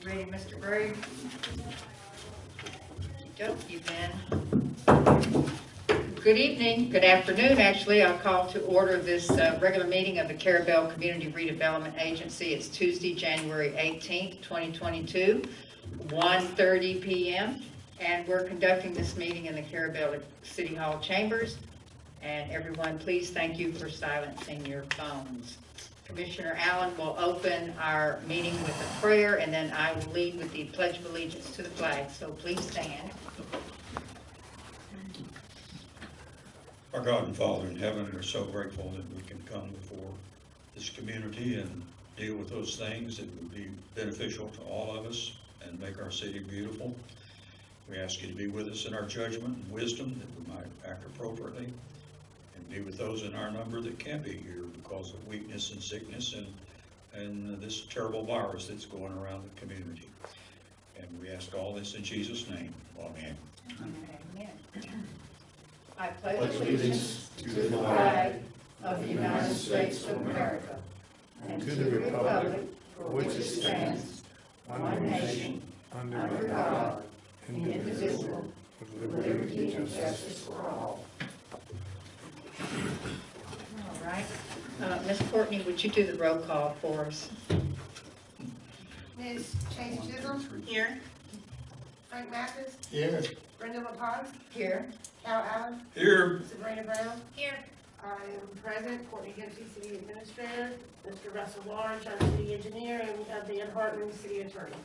Ready, Mr. Briggs? Okey-dokey, Ben. Good evening, good afternoon, actually. I'll call to order this regular meeting of the Carrabelle Community Redevelopment Agency. It's Tuesday, January 18th, 2022, 1:30 p.m. And we're conducting this meeting in the Carrabelle City Hall chambers. And everyone, please thank you for silencing your phones. Commissioner Allen will open our meeting with a prayer, and then I will lead with the Pledge of Allegiance to the flag. So please stand. Our God and Father in heaven, we're so grateful that we can come before this community and deal with those things that would be beneficial to all of us and make our city beautiful. We ask you to be with us in our judgment and wisdom, that we might act appropriately, and be with those in our number that can't be here because of weakness and sickness and this terrible virus that's going around the community. And we ask all this in Jesus' name. Amen. Amen. I pledge allegiance to the flag of the United States of America and to the republic for which it stands, one nation, under God, indivisible, with liberty and justice for all. All right. Ms. Courtney, would you do the roll call for us? Ms. Chase Chisholm? Here. Frank Mathis? Here. Brenda McCall? Here. Cal Allen? Here. Sebrina Brown? Here. I am present. Courtney Dempsey, City Administrator. Mr. Russell Lawrence, our City Engineer, and we have Dan Hartman, City Attorney.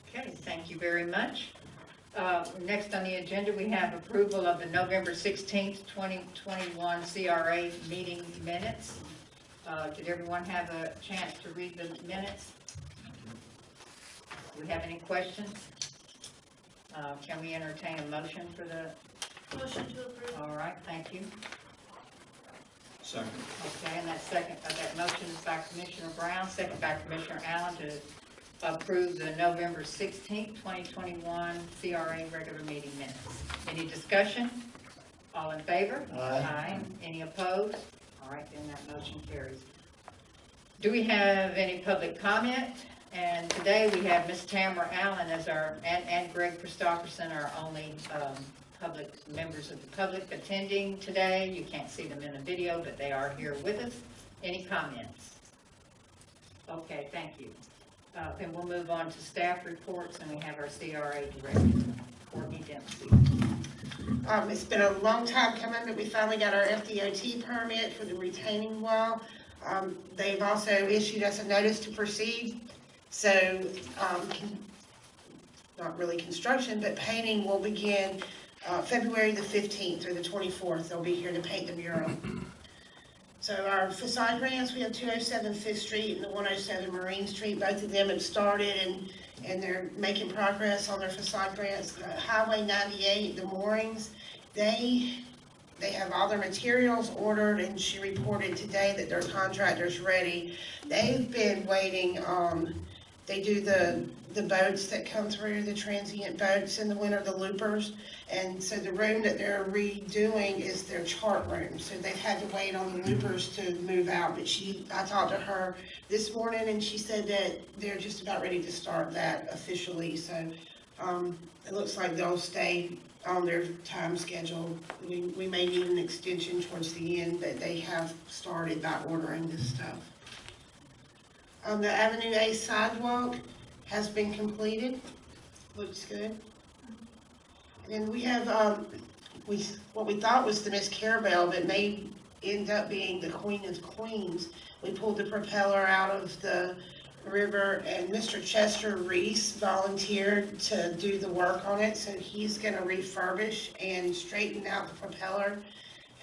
Okay, thank you very much. Next on the agenda, we have approval of the November 16th, 2021 CRA meeting minutes. Did everyone have a chance to read the minutes? Do we have any questions? Can we entertain a motion for the? Motion to approve. All right, thank you. Second. Okay, and that motion is by Commissioner Brown, second by Commissioner Allen to approve the November 16th, 2021 CRA regular meeting minutes. Any discussion? All in favor? Aye. Any opposed? All right, then that motion carries. Do we have any public comment? And today we have Ms. Tamara Allen as our, and Greg Christopherson, our only public members of the public attending today. You can't see them in the video, but they are here with us. Any comments? Okay, thank you. And we'll move on to staff reports, and we have our CRA Director, Courtney Dempsey. It's been a long time coming, but we finally got our FDOT permit for the retaining wall. They've also issued us a notice to proceed. So, not really construction, but painting will begin February the 15th through the 24th. They'll be here to paint the mural. So our facade grants, we have 207 5th Street and the 107 Marine Street. Both of them have started and they're making progress on their facade grants. Highway 98, the moorings, they have all their materials ordered, and she reported today that their contractor's ready. They've been waiting on, they do the boats that come through, the transient boats in the winter, the loopers. And so the room that they're redoing is their chart room. So they've had to wait on the loopers to move out. But I talked to her this morning, and she said that they're just about ready to start that officially. So it looks like they'll stay on their time schedule. We may need an extension towards the end, but they have started by ordering this stuff. The Avenue A sidewalk has been completed. Looks good. And then we have what we thought was the Miss Carrabelle, but may end up being the Queen of Queens. We pulled the propeller out of the river, and Mr. Chester Reese volunteered to do the work on it. So he's going to refurbish and straighten out the propeller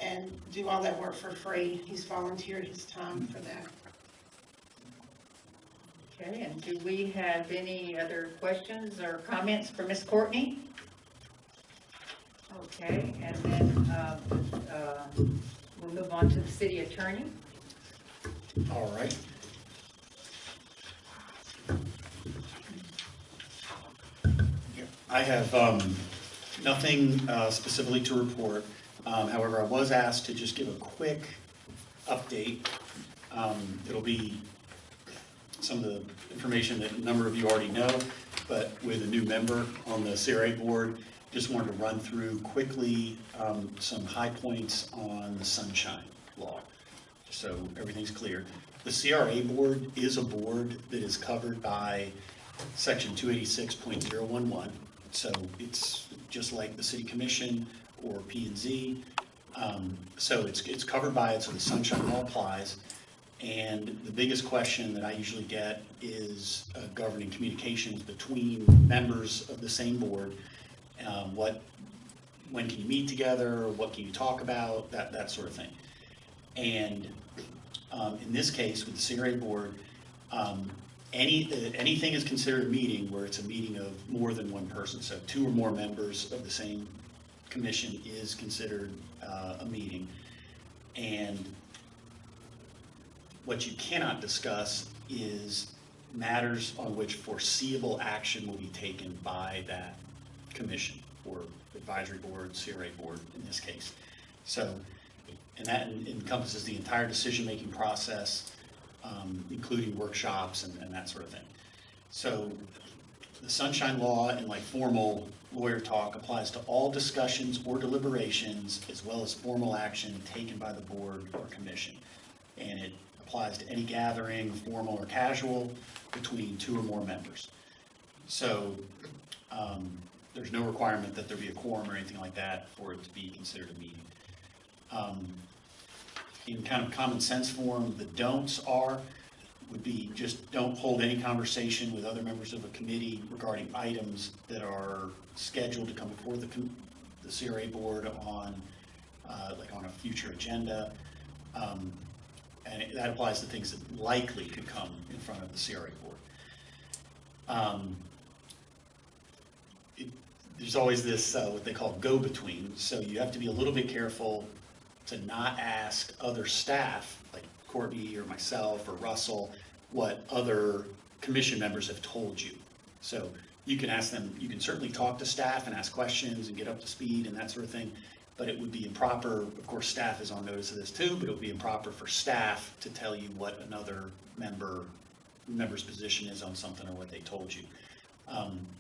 and do all that work for free. He's volunteered his time for that. Okay, and do we have any other questions or comments for Ms. Courtney? Okay, and then we'll move on to the city attorney. All right. I have nothing specifically to report. However, I was asked to just give a quick update. It'll be some of the information that a number of you already know, but with a new member on the CRA board, just wanted to run through quickly some high points on the Sunshine Law, so everything's clear. The CRA board is a board that is covered by section 286.011, so it's just like the city commission or P&Z. So it's covered by it, so the Sunshine Law applies. And the biggest question that I usually get is governing communications between members of the same board. When can you meet together? What can you talk about? That sort of thing. And in this case, with the CRA board, anything is considered a meeting where it's a meeting of more than one person. So 2 or more members of the same commission is considered a meeting. And what you cannot discuss is matters on which foreseeable action will be taken by that commission or advisory board, CRA board in this case. So, and that encompasses the entire decision-making process, including workshops and that sort of thing. So the Sunshine Law and like formal lawyer talk applies to all discussions or deliberations as well as formal action taken by the board or commission. And it applies to any gathering, formal or casual, between 2 or more members. So there's no requirement that there be a quorum or anything like that for it to be considered a meeting. In kind of common sense form, the don'ts would be just don't hold any conversation with other members of a committee regarding items that are scheduled to come before the CRA board on like on a future agenda. And that applies to things that likely could come in front of the CRA board. There's always this, what they call go-between, so you have to be a little bit careful to not ask other staff, like Courtney or myself or Russell, what other commission members have told you. So you can ask them, you can certainly talk to staff and ask questions and get up to speed and that sort of thing, but it would be improper, of course staff is on notice of this too, but it would be improper for staff to tell you what another member's position is on something or what they told you.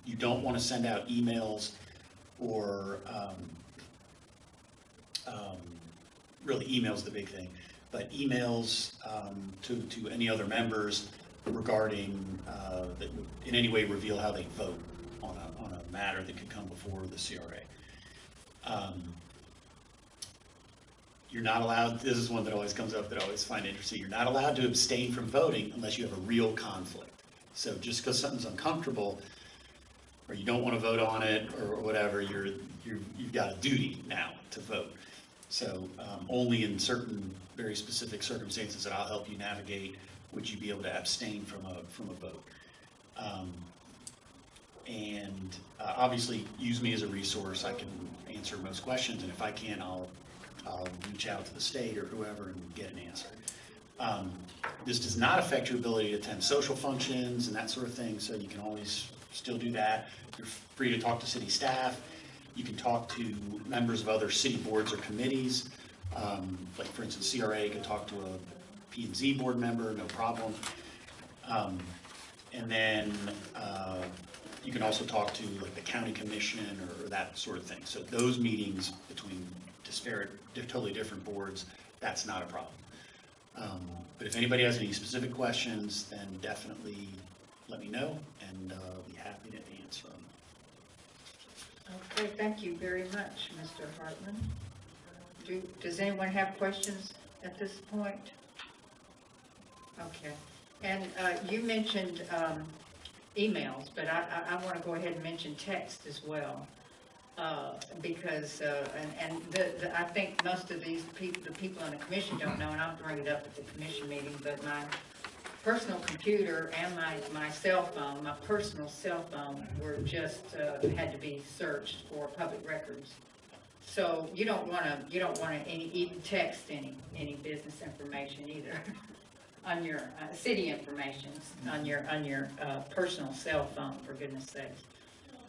You don't want to send out emails or really email's the big thing, but emails to any other members regarding that would in any way reveal how they vote on a matter that could come before the CRA. You're not allowed, this is one that always comes up that I always find interesting, you're not allowed to abstain from voting unless you have a real conflict. So just because something's uncomfortable or you don't want to vote on it or whatever, you've got a duty now to vote. So only in certain very specific circumstances that I'll help you navigate would you be able to abstain from a vote. Obviously use me as a resource. I can answer most questions, and if I can, I'll reach out to the state or whoever and get an answer. This does not affect your ability to attend social functions and that sort of thing, so you can always still do that. You're free to talk to city staff. You can talk to members of other city boards or committees. Like for instance, CRA can talk to a P&Z board member, no problem. And then you can also talk to like the county commission or that sort of thing. So those meetings between disparate, totally different boards, that's not a problem. But if anybody has any specific questions, then definitely let me know, and I'll be happy to answer them. Okay, thank you very much, Mr. Hartman. Does anyone have questions at this point? Okay, and you mentioned emails, but I want to go ahead and mention text as well, because I think most of the people on the commission don't know, and I'll bring it up at the commission meeting, but my personal computer and my cell phone, my personal cell phone, were just had to be searched for public records. So you don't want to even text any business information either on your city information on your personal cell phone, for goodness sakes.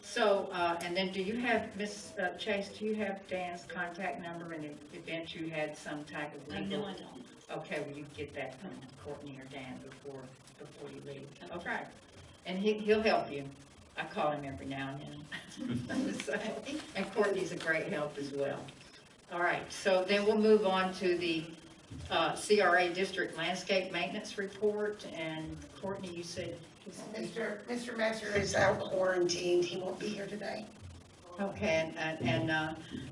So and then do you have, Ms. Chase, do you have Dan's contact number in the event you had some type of legal? No, I don't. Okay, well, you get that from Courtney or Dan before you leave. Okay, and he'll help you. I call him every now and then. So, and Courtney's a great help as well. All right, so then we'll move on to the CRA District Landscape Maintenance Report, and Courtney, you said. Mr. Messer is out quarantined, he won't be here today. Okay, and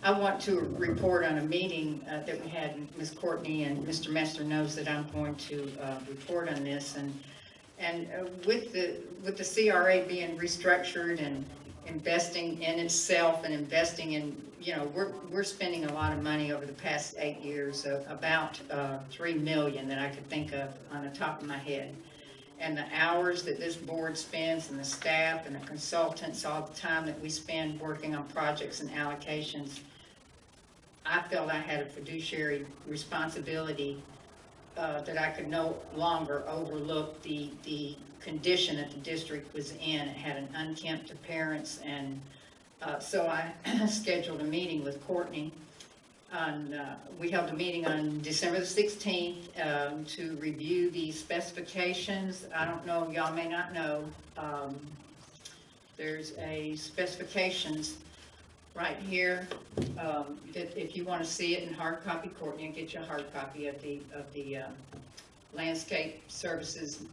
I want to report on a meeting that we had. Ms. Courtney and Mr. Messer knows that I'm going to report on this, and with the CRA being restructured and investing in itself and investing in, you know, we're spending a lot of money over the past 8 years, about $3 million that I could think of on the top of my head. And the hours that this board spends and the staff and the consultants, all the time that we spend working on projects and allocations, I felt I had a fiduciary responsibility that I could no longer overlook the condition that the district was in. It had an unkempt appearance, and so I scheduled a meeting with Courtney. We held a meeting on December the 16th to review the specifications. I don't know, y'all may not know, there's a specifications right here. That if you want to see it in hard copy, Courtney will get you a hard copy of the landscape services,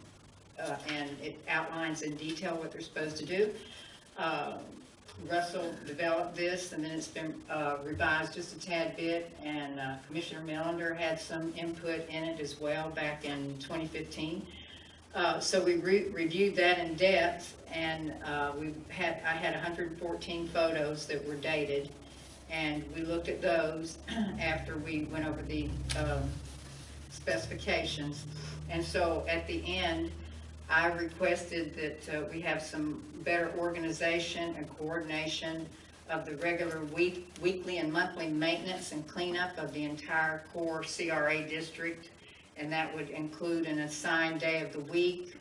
and it outlines in detail what they're supposed to do. Russell developed this, and then it's been revised just a tad bit, and Commissioner Melander had some input in it as well back in 2015. So we reviewed that in depth, and I had 114 photos that were dated, and we looked at those after we went over the specifications. And so at the end, I requested that we have some better organization and coordination of the regular weekly and monthly maintenance and cleanup of the entire core CRA district. And that would include an assigned day of the week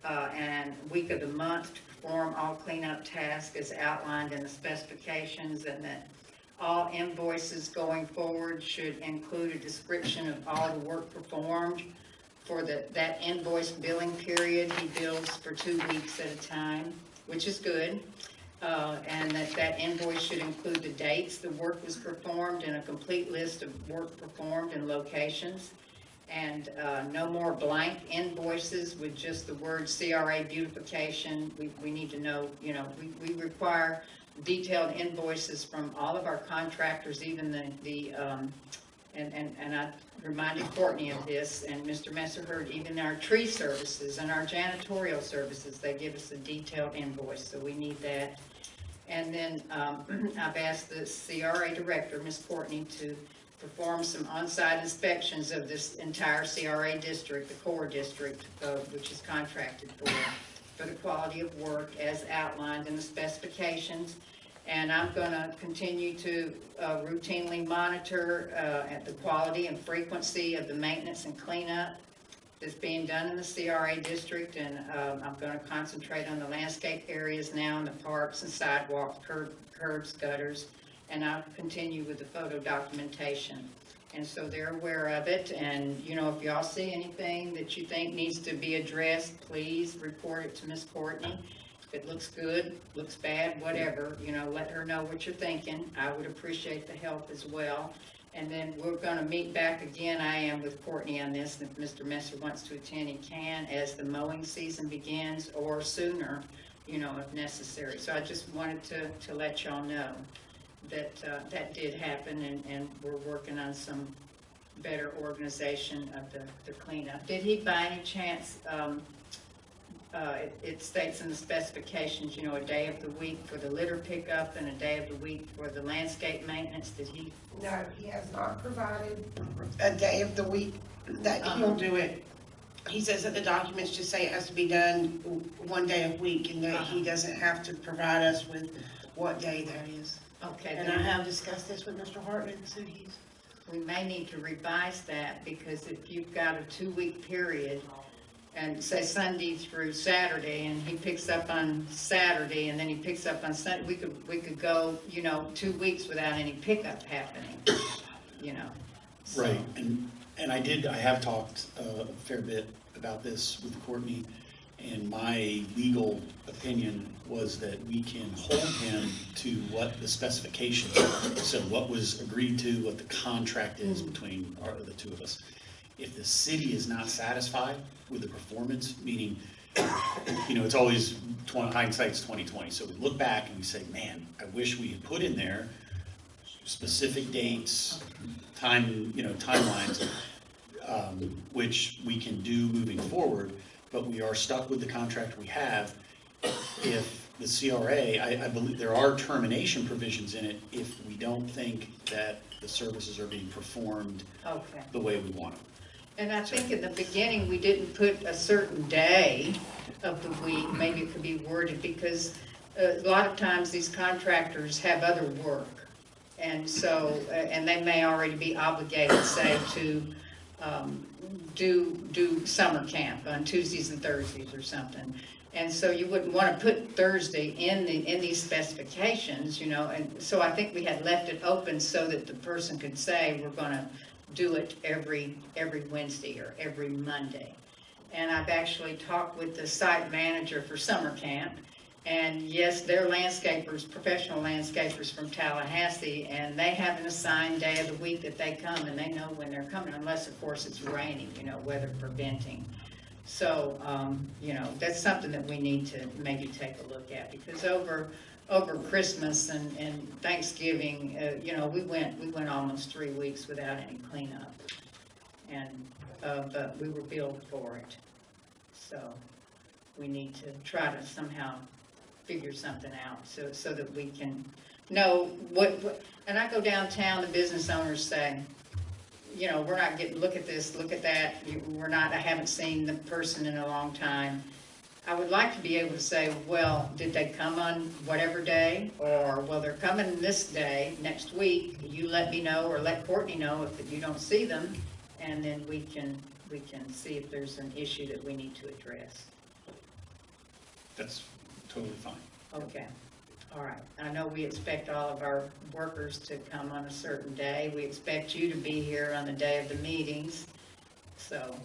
and week of the month to perform all cleanup tasks as outlined in the specifications, and that all invoices going forward should include a description of all the work performed. For that invoice billing period, he bills for 2 weeks at a time, which is good. And that invoice should include the dates the work was performed and a complete list of work performed and locations. And no more blank invoices with just the word CRA beautification. We need to know, you know, we require detailed invoices from all of our contractors, even and I reminded Courtney of this, and Mr. Messer heard, even our tree services and our janitorial services, they give us a detailed invoice, so we need that. And then I've asked the CRA Director, Ms. Courtney, to perform some on-site inspections of this entire CRA district, the core district, which is contracted for the quality of work as outlined in the specifications. And I'm going to continue to routinely monitor at the quality and frequency of the maintenance and cleanup that's being done in the CRA district. And I'm going to concentrate on the landscape areas now in the parks and sidewalks, curbs, gutters, and I'll continue with the photo documentation. And so they're aware of it. And, you know, if y'all see anything that you think needs to be addressed, please report it to Ms. Courtney. If it looks good, looks bad, whatever, you know, let her know what you're thinking. I would appreciate the help as well. And then we're going to meet back again. I am with Courtney on this. If Mr. Messer wants to attend, he can, as the mowing season begins, or sooner, you know, if necessary. So I just wanted to let y'all know that that did happen, and we're working on some better organization of the cleanup. Did he, by any chance, it states in the specifications, you know, a day of the week for the litter pickup and a day of the week for the landscape maintenance? Did he? No, he has not provided a day of the week that he'll do it. He says that the documents just say it has to be done one day a week, and that he doesn't have to provide us with what day that is. Okay. And I have discussed this with Mr. Hartman, so we may need to revise that, because if you've got a 2-week period, and say Sunday through Saturday, and he picks up on Saturday, and then he picks up on Sunday, we could go, you know, 2 weeks without any pickup happening, you know. So. Right, and And I have talked a fair bit about this with Courtney, and my legal opinion was that we can hold him to what the specifications are. So what was agreed to, what the contract is between the two of us. If the city is not satisfied with the performance, meaning, you know, it's always hindsight's 20/20. So we look back and we say, man, I wish we had put in there specific dates, timelines, which we can do moving forward, but we are stuck with the contract we have. If the CRA, I believe there are termination provisions in it if we don't think that the services are being performed Okay. the way we want them. And I think in the beginning, we didn't put a certain day of the week, maybe it could be worded, because a lot of times these contractors have other work. And so, and they may already be obligated, say, to do summer camp on Tuesdays and Thursdays or something. And so you wouldn't want to put Thursday in these specifications, you know, and so I think we had left it open so that the person could say, we're gonna do it every Wednesday or every Monday. And I've actually talked with the site manager for summer camp, and yes, they're landscapers, professional landscapers from Tallahassee, and they have an assigned day of the week that they come, and they know when they're coming, unless of course it's raining, you know, weather preventing. So, you know, that's something that we need to maybe take a look at, because over Christmas and Thanksgiving, you know, we went almost 3 weeks without any cleanup, and but we were billed for it. So we need to try to somehow figure something out so that we can know what. And I go downtown, the business owners say, you know, we're not getting, look at this, look at that, I haven't seen the person in a long time. I would like to be able to say, well, did they come on whatever day? Or, well, they're coming this day, next week, you let me know, or let Courtney know if you don't see them, and then we can see if there's an issue that we need to address. That's totally fine. Okay, all right. I know we expect all of our workers to come on a certain day. We expect you to be here on the day of the meetings. So,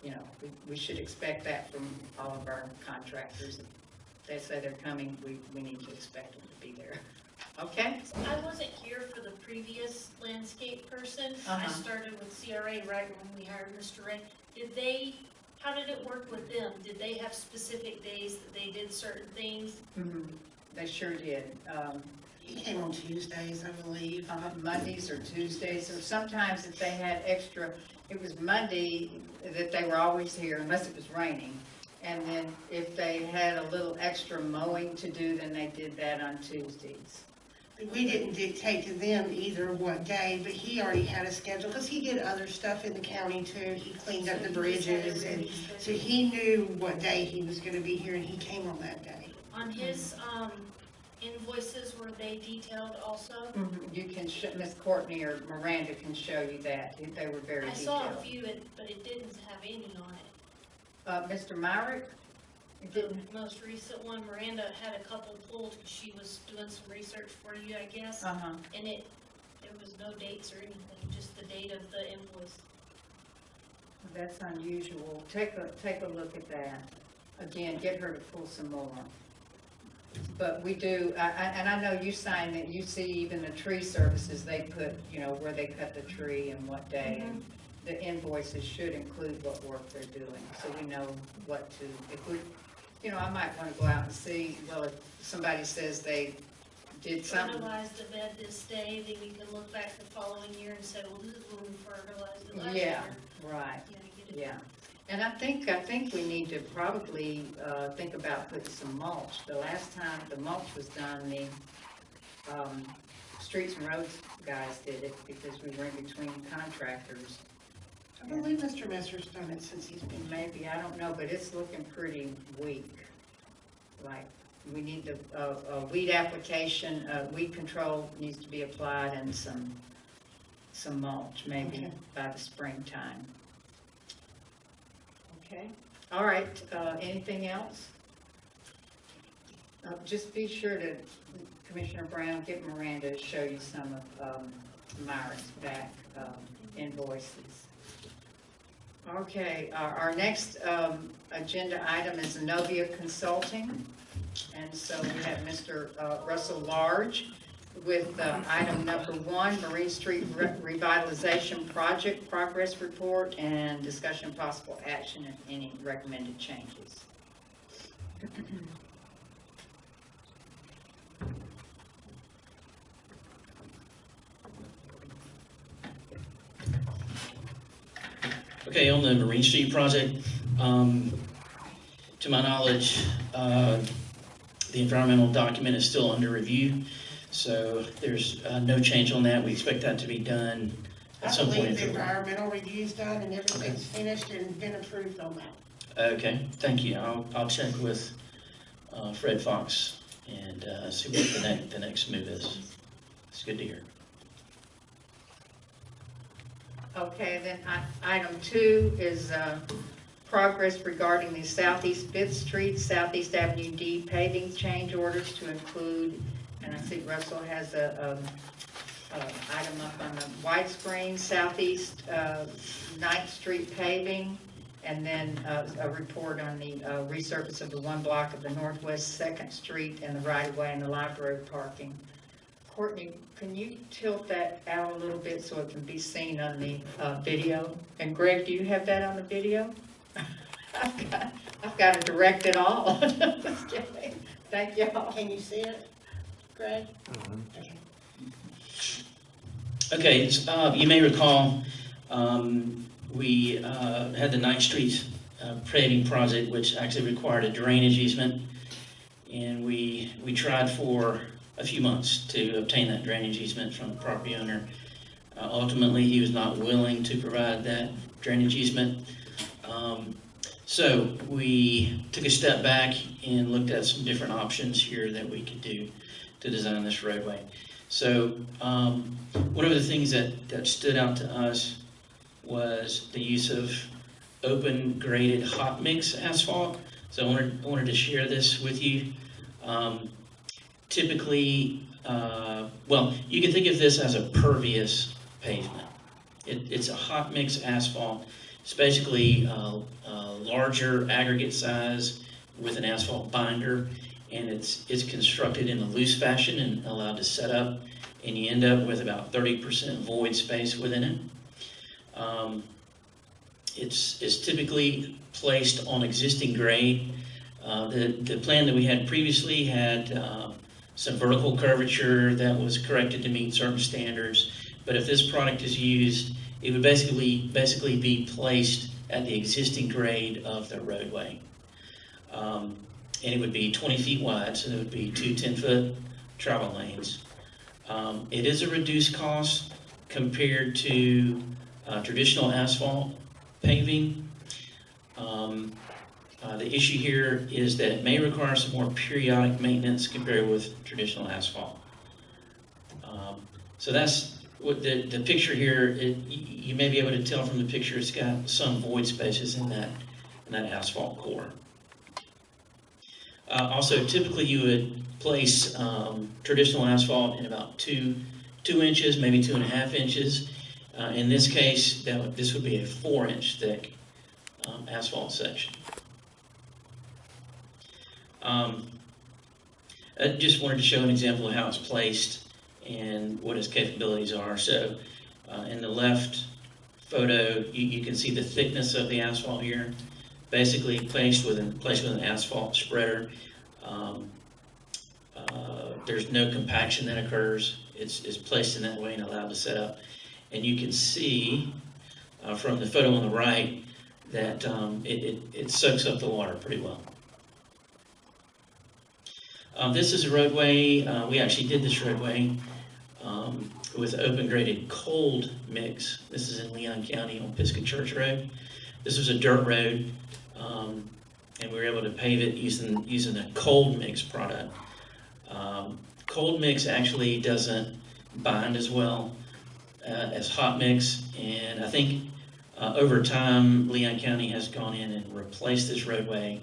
you know, we should expect that from all of our contractors. If they say they're coming, we need to expect them to be there. Okay? I wasn't here for the previous landscape person. I started with CRA right when we hired Mr. Ray. How did it work with them? Did they have specific days that they did certain things? Mm-hmm. They sure did. He came on Tuesdays, I believe. Mondays or Tuesdays, or sometimes if they had extra, it was Monday that they were always here unless it was raining. And then if they had a little extra mowing to do, then they did that on Tuesdays. We didn't dictate to them either what day, but he already had a schedule, because he did other stuff in the county too. He cleaned up the bridges, and so he knew what day he was gonna be here, and he came on that day. On his invoices, were they detailed also? You can, Miss Courtney or Miranda can show you that. They were very I detailed. saw a few, but it didn't have any on it. Mr. Myrick? It The didn't. most recent one, Miranda had a couple pulled because she was doing some research for you, I guess. Uh-huh. And there was no dates or anything, just the date of the invoice. That's unusual. Take a look at that. Again, get her to pull some more. But we do, and I know you sign that, you see even the tree services, they put, you know, where they cut the tree and what day. And the invoices should include what work they're doing, so we know what to, if we, you know, I might want to go out and see, well, if somebody says they did something. Fertilized the bed this day, then we can look back the following year and say, well, this is when we fertilized it last year. Yeah, right, Yeah, get it. yeah. And I think we need to probably think about putting some mulch. The last time the mulch was done, the Streets and Roads guys did it because we were in between contractors. I believe Mr. Messer's done it since he's been. Maybe, I don't know, but it's looking pretty weak. Like, we need the weed application, weed control needs to be applied, and some mulch maybe Okay. by the springtime. Okay, all right, anything else? Just be sure to, Commissioner Brown, get Miranda to show you some of Myra's back invoices. Okay, our next agenda item is Novia Consulting. And so we have Mr. Russell Large with item number 1, Marine Street Revitalization Project Progress Report and discussion possible action and any recommended changes. Okay, on the Marine Street project, to my knowledge, the environmental document is still under review, so there's no change on that. We expect that to be done at some I point. believe the environmental review's done and everything's finished and been approved on that. Okay, thank you. I'll check with Fred Fox and see what the next move is. It's good to hear. Okay, then item 2 is progress regarding the Southeast 5th Street, Southeast Avenue D paving change orders to include, and I see Russell has a item up on the white screen, Southeast 9th Street paving, and then a report on the resurface of the 1 block of the Northwest 2nd Street and the right-of-way and the library parking. Courtney, can you tilt that out a little bit so it can be seen on the video? And Greg, do you have that on the video? I've got to direct it all. Just kidding. Thank y'all. Can you see it, Greg? Okay, you may recall we had the 9th Street paving project, which actually required a drainage easement, and we tried for a few months to obtain that drainage easement from the property owner. Ultimately, he was not willing to provide that drainage easement. So we took a step back and looked at some different options here that we could do to design this roadway. So one of the things that stood out to us was the use of open graded hot mix asphalt. So I wanted to share this with you. Typically, well, you can think of this as a pervious pavement. It's a hot mix asphalt. It's basically a larger aggregate size with an asphalt binder, and it's constructed in a loose fashion and allowed to set up, and you end up with about 30% void space within it. It's typically placed on existing grade. The plan that we had previously had some vertical curvature that was corrected to meet certain standards, but if this product is used, it would basically be placed at the existing grade of the roadway. And it would be 20 feet wide, so there would be 2 10-foot travel lanes. It is a reduced cost compared to traditional asphalt paving. The issue here is that it may require some more periodic maintenance compared with traditional asphalt. So that's what the picture here, you may be able to tell from the picture, it's got some void spaces in that asphalt core. Also, typically you would place traditional asphalt in about 2 inches, maybe 2.5 inches. In this case, this would be a 4-inch thick asphalt section. I just wanted to show an example of how it's placed and what its capabilities are. So in the left photo, you can see the thickness of the asphalt here, basically placed with an asphalt spreader. There's no compaction that occurs. It's placed in that way and allowed to set up. And you can see from the photo on the right that it soaks up the water pretty well. This is a roadway, we actually did this roadway with open graded cold mix. This is in Leon County on Pisgah Church Road. This was a dirt road, and we were able to pave it using a cold mix product. Cold mix actually doesn't bind as well as hot mix, and I think over time Leon County has gone in and replaced this roadway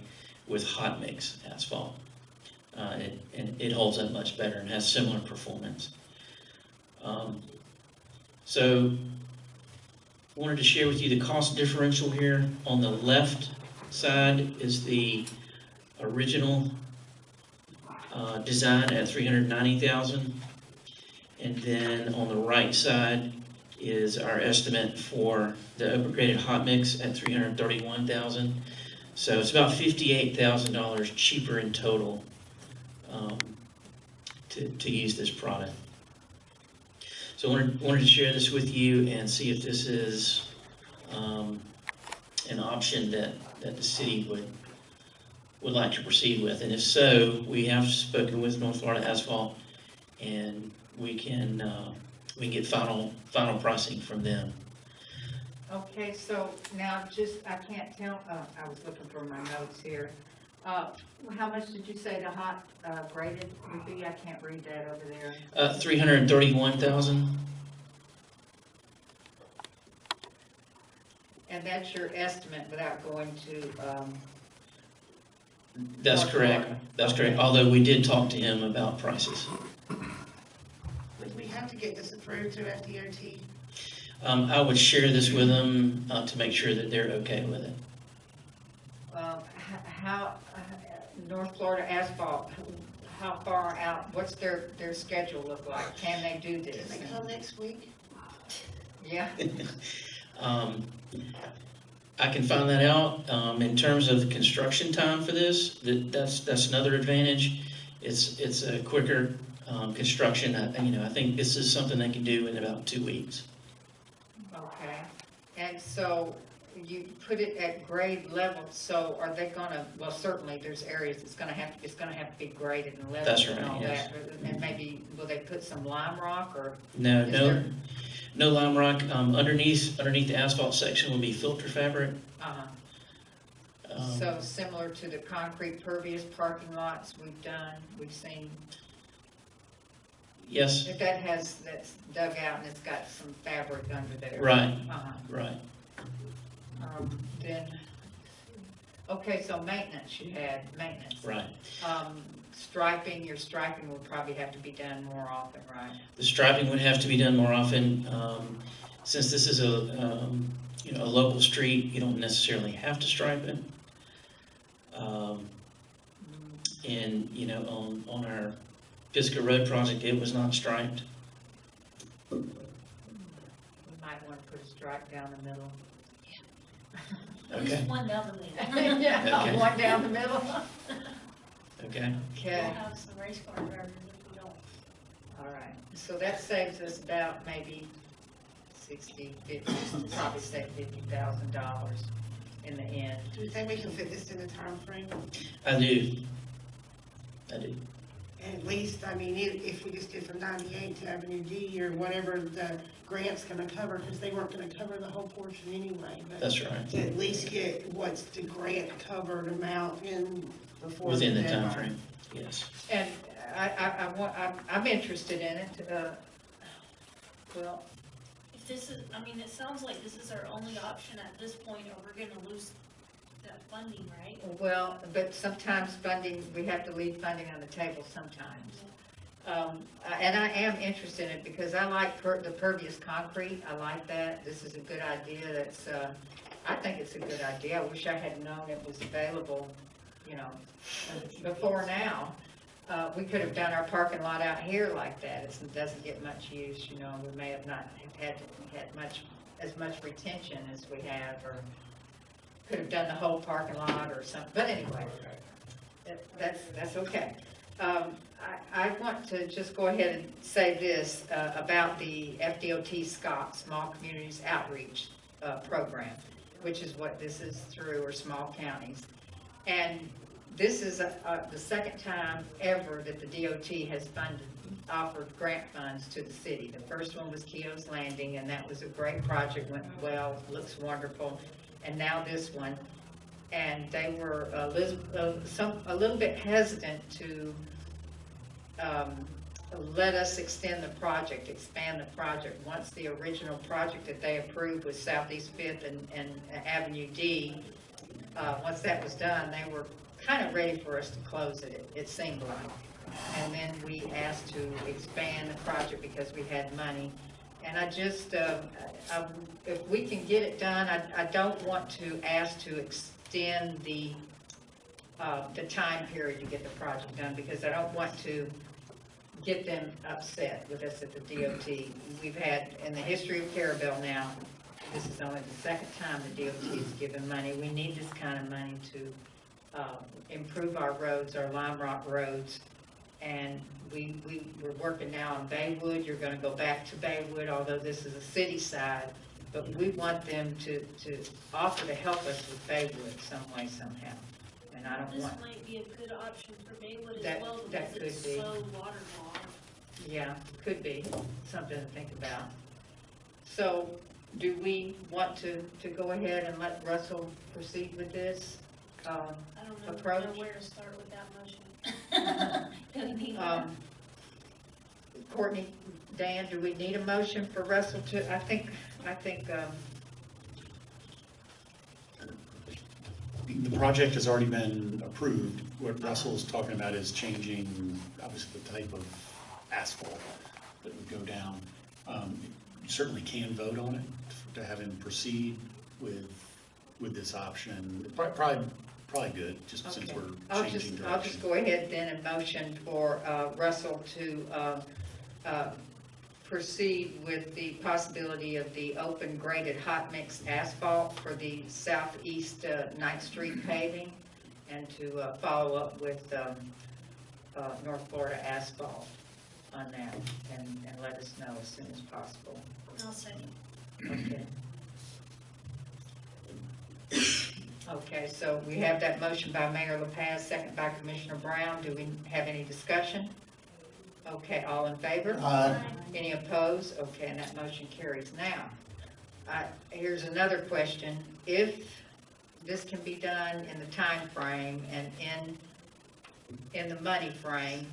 with hot mix asphalt. And it holds up much better and has similar performance. So Wanted to share with you the cost differential here. On the left side is the original design at $390,000. And then on the right side is our estimate for the open graded hot mix at $331,000. So it's about $58,000 cheaper in total to use this product. So I wanted to share this with you and see if this is an option that the city would like to proceed with. And if so, we have spoken with North Florida Asphalt, and we can get final pricing from them. Okay, so now I can't tell, I was looking for my notes here. How much did you say the hot graded would be? I can't read that over there. $331,000. And that's your estimate without going to, That's North correct. Florida. That's correct. Although we did talk to him about prices. Would we have to get this approved through FDOT? I would share this with them to make sure that they're okay with it. how, North Florida Asphalt, how far out, what's their schedule look like? Can they do Can this? they come next week? Yeah, I can find that out. In terms of the construction time for this, that's another advantage. It's a quicker construction. I think this is something they can do in about 2 weeks. okay. And so you put it at grade level, so are they gonna, well, certainly there's areas it's gonna have to be graded and leveled That's and right, all yes. that. And maybe, will they put some lime rock or? No, Is there- no lime rock. Underneath the asphalt section will be filter fabric. So similar to the concrete pervious parking lots we've seen, Yes, if that's dug out and it's got some fabric under there. right, Uh-huh. right. Then, okay, so maintenance, you had maintenance. Right. Your striping will probably have to be done more often, right? The striping would have to be done more often. Since this is a local street, you don't necessarily have to stripe it. And, on our Pisgah Road project, it was not striped. We might want to put a stripe down the middle. At least Okay, one down the middle. Yeah, Okay. one down the middle. okay. We'll Okay, have some race car drivers if we don't. all right. So that saves us about maybe 50, probably say $50,000 in the end. Do you think we can fit this in the time frame? I do. And at least, if we just did from 98 to Avenue D or whatever the grant's gonna cover, because they weren't gonna cover the whole portion anyway, but That's right. to at least get what's the grant covered amount in before. Within the deadline. timeframe, yes. And I'm interested in it. Well, If this is, it sounds like this is our only option at this point, or we're gonna lose that funding, right? well, but sometimes we have to leave funding on the table sometimes. And I am interested in it because I like the pervious concrete. I like that. This is a good idea. I think it's a good idea. I wish I had known it was available, before now. We could have done our parking lot out here like that. It doesn't get much use, we may have not had as much retention as we have, or could have done the whole parking lot or something, but anyway, that's okay. I want to just go ahead and say this about the FDOT SCOP, Small Communities Outreach Program, which is what this is through, or small counties. And this is the second time ever that the DOT has offered grant funds to the city. The first one was Keogh's Landing, and that was a great project, went well, looks wonderful. And now this one, and they were a little bit hesitant to let us expand the project. Once the original project that they approved was Southeast 5th and Avenue D, once that was done, they were kind of ready for us to close it seemed like. And then we asked to expand the project because we had money. And I just, if we can get it done, I don't want to ask to extend the time period to get the project done, because I don't want to get them upset with us at the DOT. We've had, in the history of Carrabelle now, this is only the second time the DOT has given money. We need this kind of money to improve our roads, our lime rock roads. And we're working now on Baywood. You're gonna go back to Baywood, although this is a city side. But we want them to offer to help us with Baywood some way, somehow. And I don't This want, might be a good option for Baywood That- as well, that because it's could be. so waterlogged. yeah, could be something to think about. So do we want to go ahead and let Russell proceed with this? I don't know Approach. where to start with that motion. Do we need one? Courtney, Dan, do we need a motion for Russell to, I think, The project has already been approved. What Russell is talking about is changing, obviously, the type of asphalt that would go down. You certainly can vote on it to have him proceed with this option. Probably good, just since okay. we're I'll changing just direction. go ahead then and motion for Russell to proceed with the possibility of the open graded hot mix asphalt for the southeast 9th Street paving, and to follow up with North Florida asphalt on that, and let us know as soon as possible. I'll second. Okay. Okay, so we have that motion by Mayor LaPaz, second by Commissioner Brown. Do we have any discussion? Okay, all in favor? Any opposed? Okay, and that motion carries. Now, here's another question. If this can be done in the time frame and in the money frame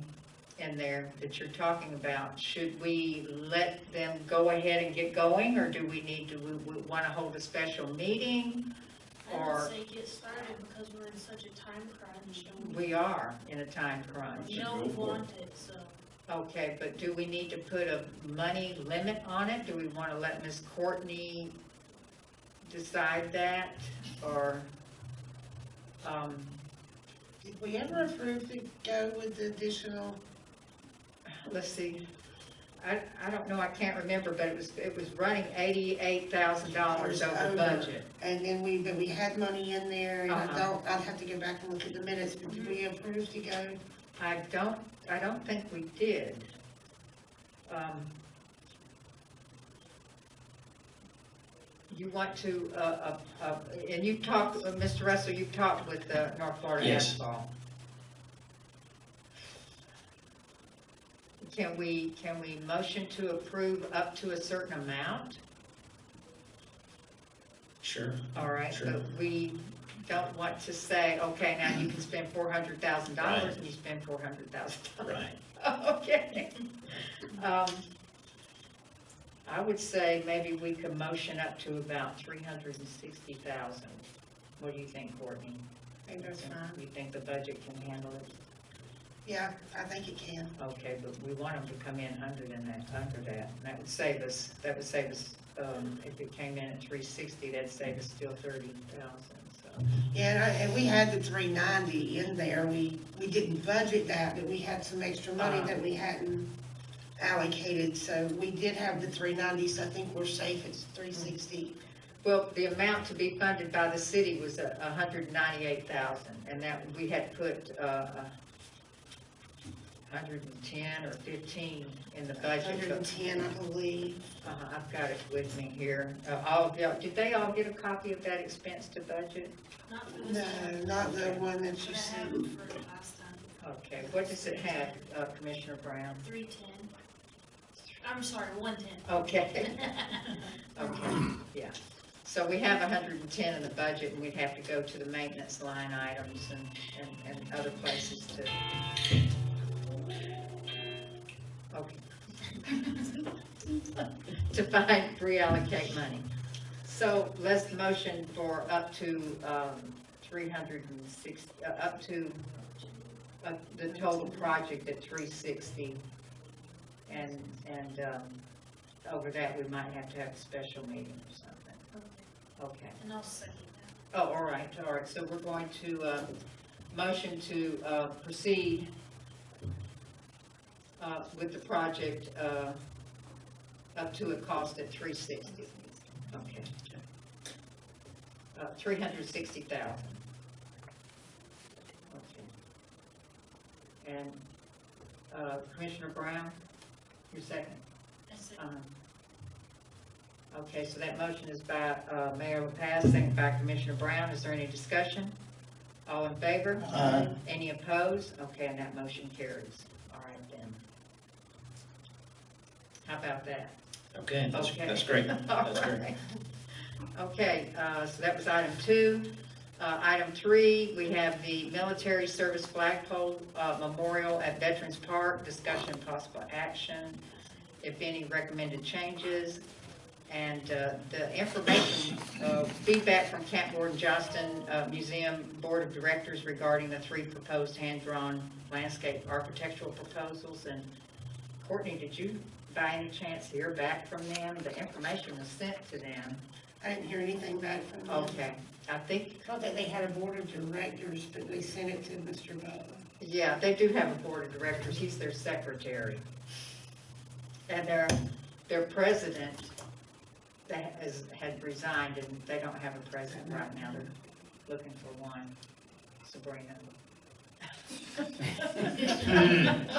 in there that you're talking about, should we let them go ahead and get going, or do we need to, we want to hold a special meeting? I Or would say get started because we're in such a time crunch. And we are in a time crunch? we know we want it, so. Okay, but do we need to put a money limit on it? Do we want to let Ms. Courtney decide that, or, Did we ever approve to go with the additional? let's see, I don't know, I can't remember, but it was running $88,000 over budget. And then we had money in there, and Uh-huh. I'd have to go back and look at the minutes, but did we approve to go? I don't think we did. You want to, and you've talked, Mr. Russell, you've talked with North Florida Yes. Asphalt. Can we motion to approve up to a certain amount? Sure. All right, Sure. but we don't want to say, okay, now you can spend $400,000 Right. and you spend $400,000. Right. Okay. I would say maybe we could motion up to about 360,000. What do you think, Courtney? I think that's fine. You think the budget can handle it? Yeah, I think it can. Okay, but we want them to come in under that. And that would save us, if it came in at 360, that'd save us still 30,000, so. Yeah, and we had the 390 in there. We didn't budget that, but we had some extra money that we hadn't allocated, so we did have the 390, so I think we're safe at 360. Well, the amount to be funded by the city was 198,000, and that, we had put 110 or 15 in the budget. 110, I believe. I've got it with me here. All of y'all, did they all get a copy of that expense to budget? Not for this time. No, not the one that But you I have sent. it for last time. Okay, what does it have, Commissioner Brown? 310. I'm sorry, 110. Okay. Okay, yeah. So we have 110 in the budget, and we'd have to go to the maintenance line items and other places to. Okay. To reallocate money. So let's motion for up to 360, up to the total project at 360. And over that, we might have to have a special meeting or something. Okay. And I'll second that. Oh, all right, so we're going to, motion to, proceed, with the project, up to a cost of $360. Okay. 360,000. Okay. And, Commissioner Brown, your second? I said, Okay, so that motion is by, Mayor LaPaz, second by Commissioner Brown. Is there any discussion? All in favor? Aye. Any opposed? Okay, and that motion carries. All right then. How about that? Okay, that's Okay. great. All That's great. right. Okay, so that was item 2. Item 3, we have the Military Service Flagpole Memorial at Veterans Park, discussion and possible action, if any recommended changes. And the information, feedback from Camp Gordon Johnston Museum Board of Directors regarding the 3 proposed hand-drawn landscape architectural proposals. And Courtney, did you by any chance hear back from them? The information was sent to them. I didn't hear anything back from them. Okay, I think, I thought that they had a board of directors, but they sent it to Mr. Butler. yeah, they do have a board of directors. He's their secretary. And their president had resigned, and they don't have a president right now. They're looking for one. Sebrina.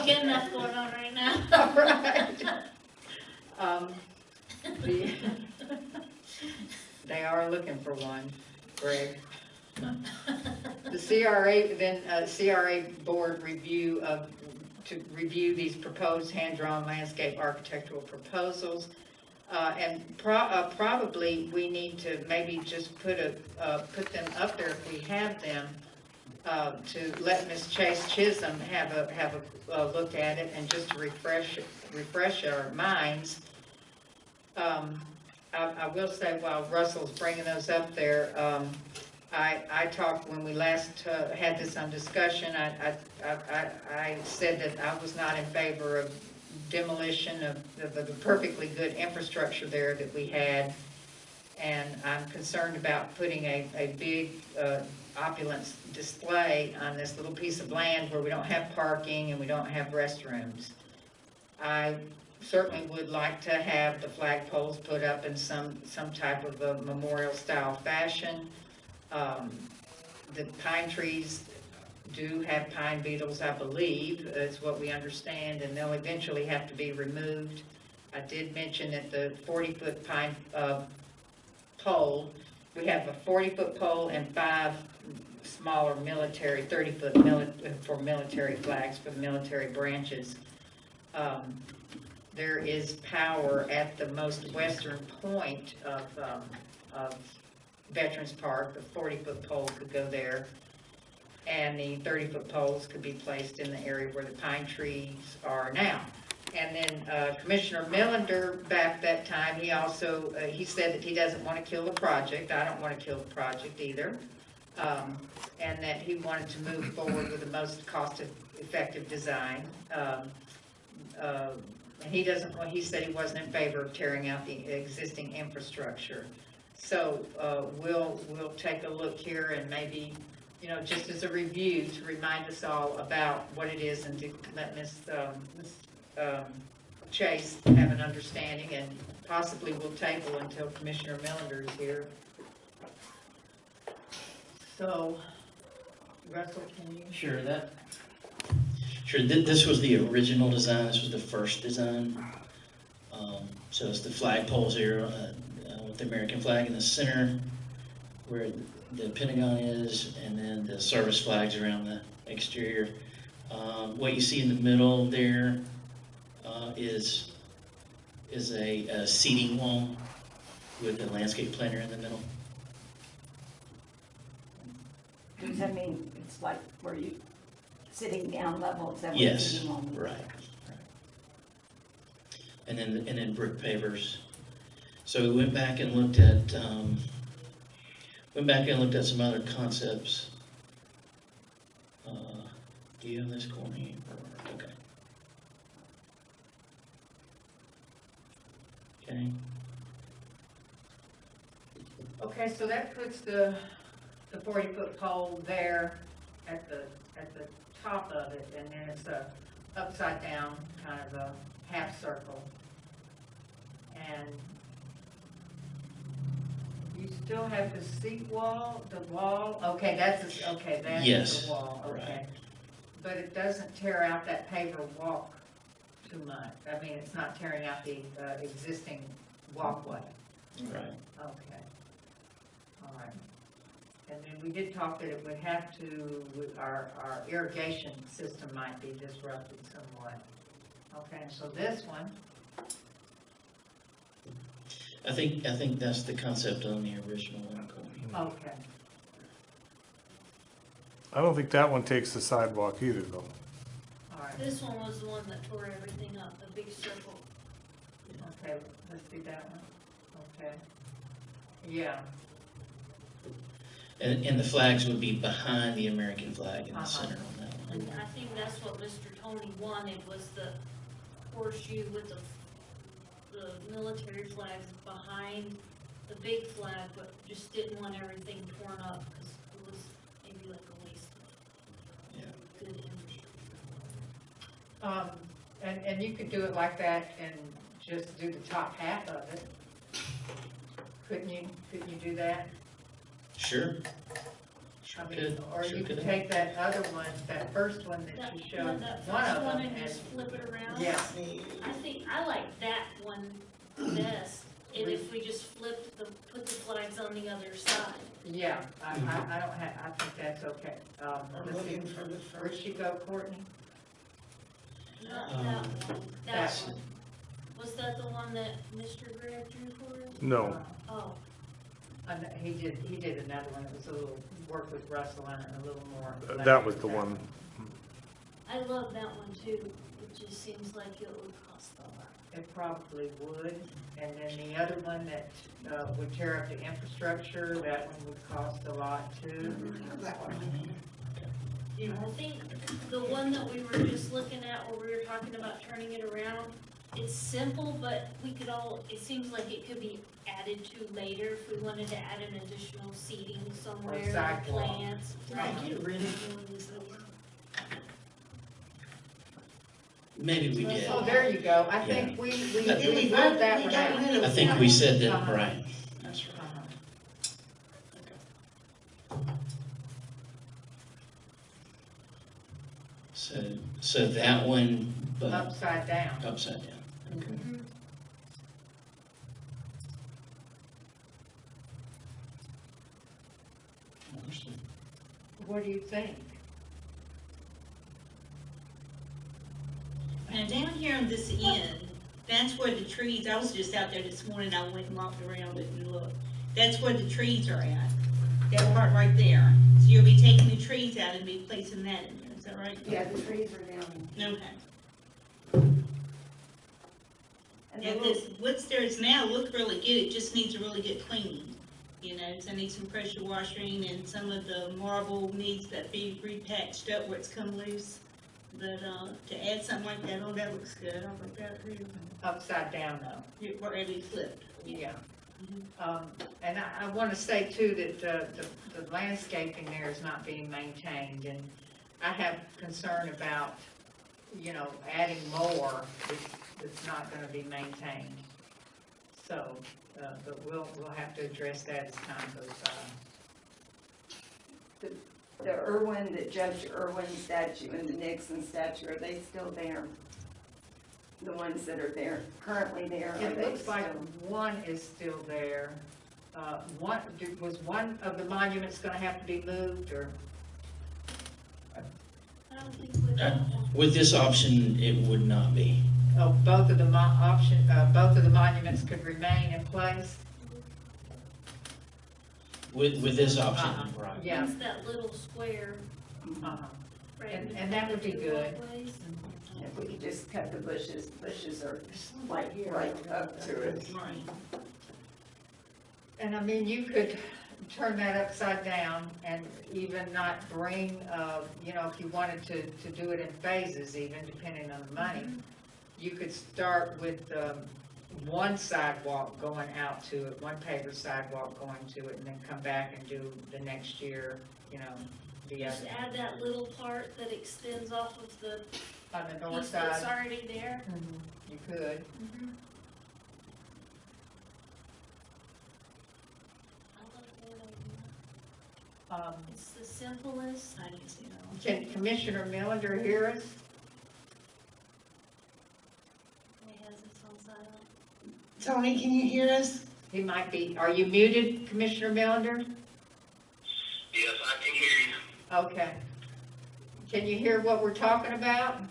Get enough going on right now. All right. They are looking for one, Greg. The CRA board review to review these proposed hand-drawn landscape architectural proposals. And probably we need to maybe just put them up there if we have them, to let Ms. Chisholm have a look at it, and just to refresh our minds. I will say, while Russell's bringing those up there, I talked when we last had this on discussion. I said that I was not in favor of demolition of the perfectly good infrastructure there that we had, and I'm concerned about putting a big opulence display on this little piece of land where we don't have parking and we don't have restrooms. I certainly would like to have the flagpoles put up in some type of a memorial style fashion. The pine trees do have pine beetles, I believe, is what we understand, and they'll eventually have to be removed. I did mention that the 40-foot pine pole, we have a 40-foot pole and 5 smaller military, 30-foot for military flags for the military branches. There is power at the most western point of Veterans Park. The 40-foot pole could go there, and the 30-foot poles could be placed in the area where the pine trees are now. And then Commissioner Millender, back that time, he also, he said that he doesn't want to kill the project. I don't want to kill the project either. And that he wanted to move forward with the most cost-effective design. And he said he wasn't in favor of tearing out the existing infrastructure. So we'll take a look here, and maybe, just as a review, to remind us all about what it is, and to let Ms. Chase have an understanding, and possibly we'll table until Commissioner Millender is here. So, Russell, can you? Sure, this was the original design. This was the first design. So it's the flagpoles here with the American flag in the center, where the Pentagon is, and then the service flags around the exterior. What you see in the middle there is a seating wall with a landscape planter in the middle. Does that mean it's like where you sitting down level? Is that what Yes, sitting on? right. And then brick pavers. So we went back and looked at some other concepts. Do you have this, Courtney? Okay. Okay, so that puts the 40-foot pole there at the top of it, and then it's a upside down, kind of a half circle. And you still have the seat wall, the wall, okay, that's Yes, the wall, okay. right. But it doesn't tear out that paver walk too much. I mean, it's not tearing out the existing walkway. Right. Okay. All right. And then we did talk that it would have to, our irrigation system might be disrupted somewhat. Okay, so this one, I think that's the concept on the original one, Courtney. okay. I don't think that one takes the sidewalk either, though. All right. This one was the one that tore everything up, the big circle. Okay, let's do that one. Okay. Yeah, And the flags would be behind the American flag in the Uh-huh. center on that one. And I think that's what Mr. Tony wanted, was the horseshoe with the military flags behind the big flag, but just didn't want everything torn up, because it was maybe like a waste of Yeah. good image. and you could do it like that and just do the top half of it. Couldn't you do that? Sure. I mean, Could, or sure you could could. take that other one, that first one that you showed, That one first of one them, and and, just flip it around. yeah, I like that one best, and if we just put the flags on the other side. yeah, I don't have, I think that's okay. I'm Let's see, looking for the where'd first. she go, Courtney? Not Um, that one, that that one. Was that the one that Mr. Grant drew for us? No, Oh, He did another one, it was a little, work with Russell on it, a little more. that was the one. I love that one too, it just seems like it would cost a lot. It probably would, and then the other one that would tear up the infrastructure, that one would cost a lot too. That one. I think the one that we were just looking at, where we were talking about turning it around, it's simple, but it seems like it could be added to later if we wanted to add an additional seating somewhere, or sidewalk. plants. Right. Maybe we did. Oh, there you go, I think we moved that one out. I think we said that, Uh-huh. right. That's right. Uh-huh. So that one, but Upside down. upside down. Okay. Mhm. Understood. What do you think? Now down here on this end, that's where the trees, I was just out there this morning, I went and walked around it and looked. That's where the trees are at, that part right there. So you'll be taking the trees out and be placing that in there, is that right? Yeah, the trees are down. Okay. And Yeah, the this, what's there is now look really good, it just needs a really good cleaning. You know, so I need some pressure washing and some of the marble needs that be repatched up where it's come loose. But, to add something like that, oh, that looks good, I like that too. Upside down though. Wherever you flipped. Yeah. And I want to say too that the landscaping there is not being maintained, and I have concern about, adding more that's not going to be maintained. So, but we'll have to address that as time goes by. The Irwin, the Judge Irwin statue and the Nixon statue, are they still there? The ones that are there, currently there, are It they looks like still? one is still there. Was one of the monuments going to have to be moved, or? I don't think with that one. With this option, it would not be. Oh, both of the both of the monuments could remain in place? With this option, Uh-huh. right. Yeah. It's that little square. Uh-huh. right And- in and that would be between the good. walkways. If we could just cut the bushes are like right up to it. Right. And I mean, you could turn that upside down and even not bring, if you wanted to do it in phases even, depending on the money, you could start with, one sidewalk going out to it, one paver sidewalk going to it, and then come back and do the next year, the Just other. add that little part that extends off of the On the north piece that's side, already there. you could. I like that idea. It's the simplest. I can see that. Can Commissioner Miller hear us? He has this on silent. Tony, can you hear us? He might be, are you muted, Commissioner Miller? Yes, I can hear you. Okay. Can you hear what we're talking about?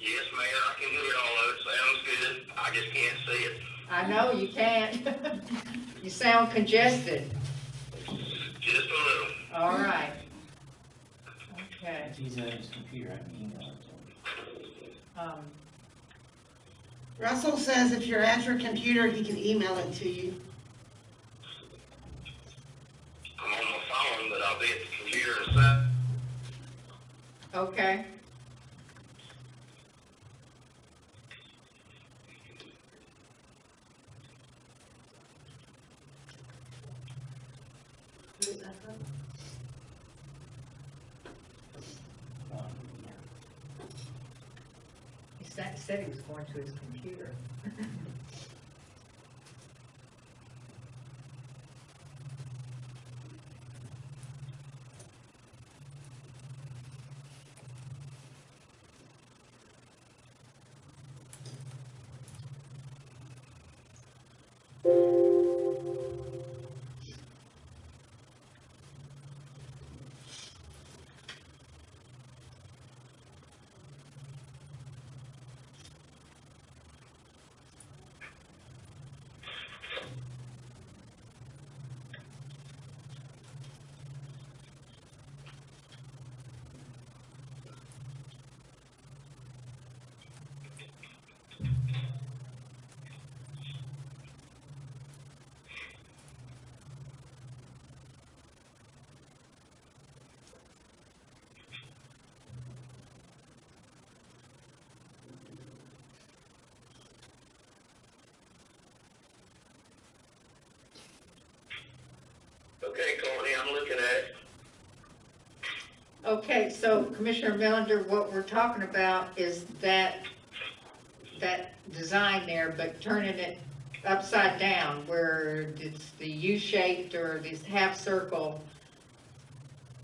Yes, Mayor, I can hear all of it. Sounds good. I just can't see it. I know, you can't. You sound congested. Just a little. All right. Okay. If he's on his computer, I can email it to him. Russell says if you're at your computer, he can email it to you. I'm on my phone, but I'll be at the computer in a sec. Okay. He said he was going to his computer. Okay, Courtney, I'm looking at it. Okay, so Commissioner Melander, what we're talking about is that design there, but turning it upside down where it's the U-shaped or this half circle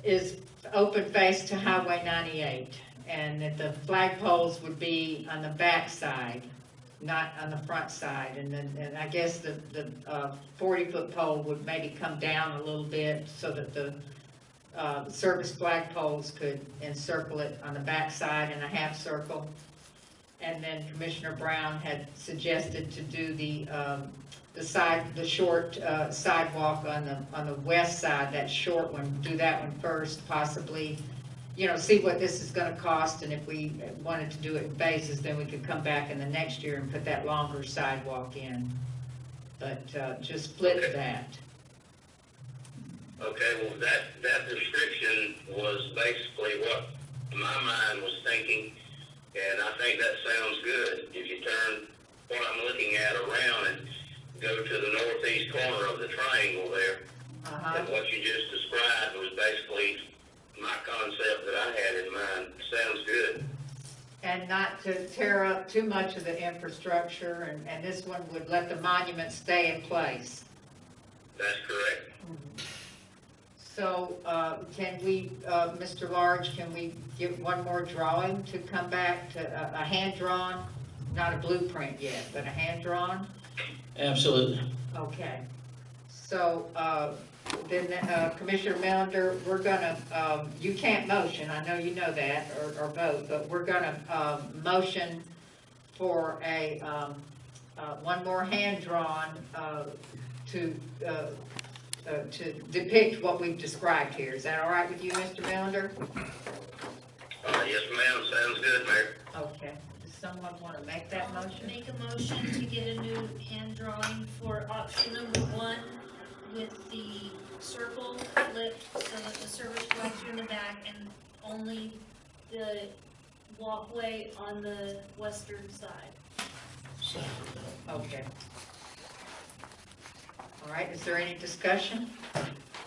is open face to Highway 98, and that the flagpoles would be on the back side, not on the front side, and I guess the 40-foot pole would maybe come down a little bit so that the service flagpoles could encircle it on the back side in a half circle. And then Commissioner Brown had suggested to do the short sidewalk on the west side, that short one, do that one first, possibly, see what this is gonna cost, and if we wanted to do it in phases, then we could come back in the next year and put that longer sidewalk in. But just split that. Okay, well, that description was basically what my mind was thinking, and I think that sounds good. If you turn what I'm looking at around and go to the northeast corner of the triangle there, and what you just described was basically my concept that I had in mind. Sounds good. And not to tear up too much of the infrastructure, and this one would let the monument stay in place. That's correct. So, can we, Mr. Large, can we get one more drawing to come back to a hand-drawn, not a blueprint yet, but a hand-drawn? Absolutely. Okay. So, then, Commissioner Melander, we're gonna, you can't motion, I know you know that, or vote, but we're gonna, motion for a, one more hand-drawn, to depict what we've described here. Is that all right with you, Mr. Melander? Yes, ma'am. Sounds good, Mayor. Okay. Does someone want to make that motion? Make a motion to get a new hand drawing for option number 1 with the circle flipped so that the service flags are in the back and only the walkway on the western side. Okay. All right, is there any discussion?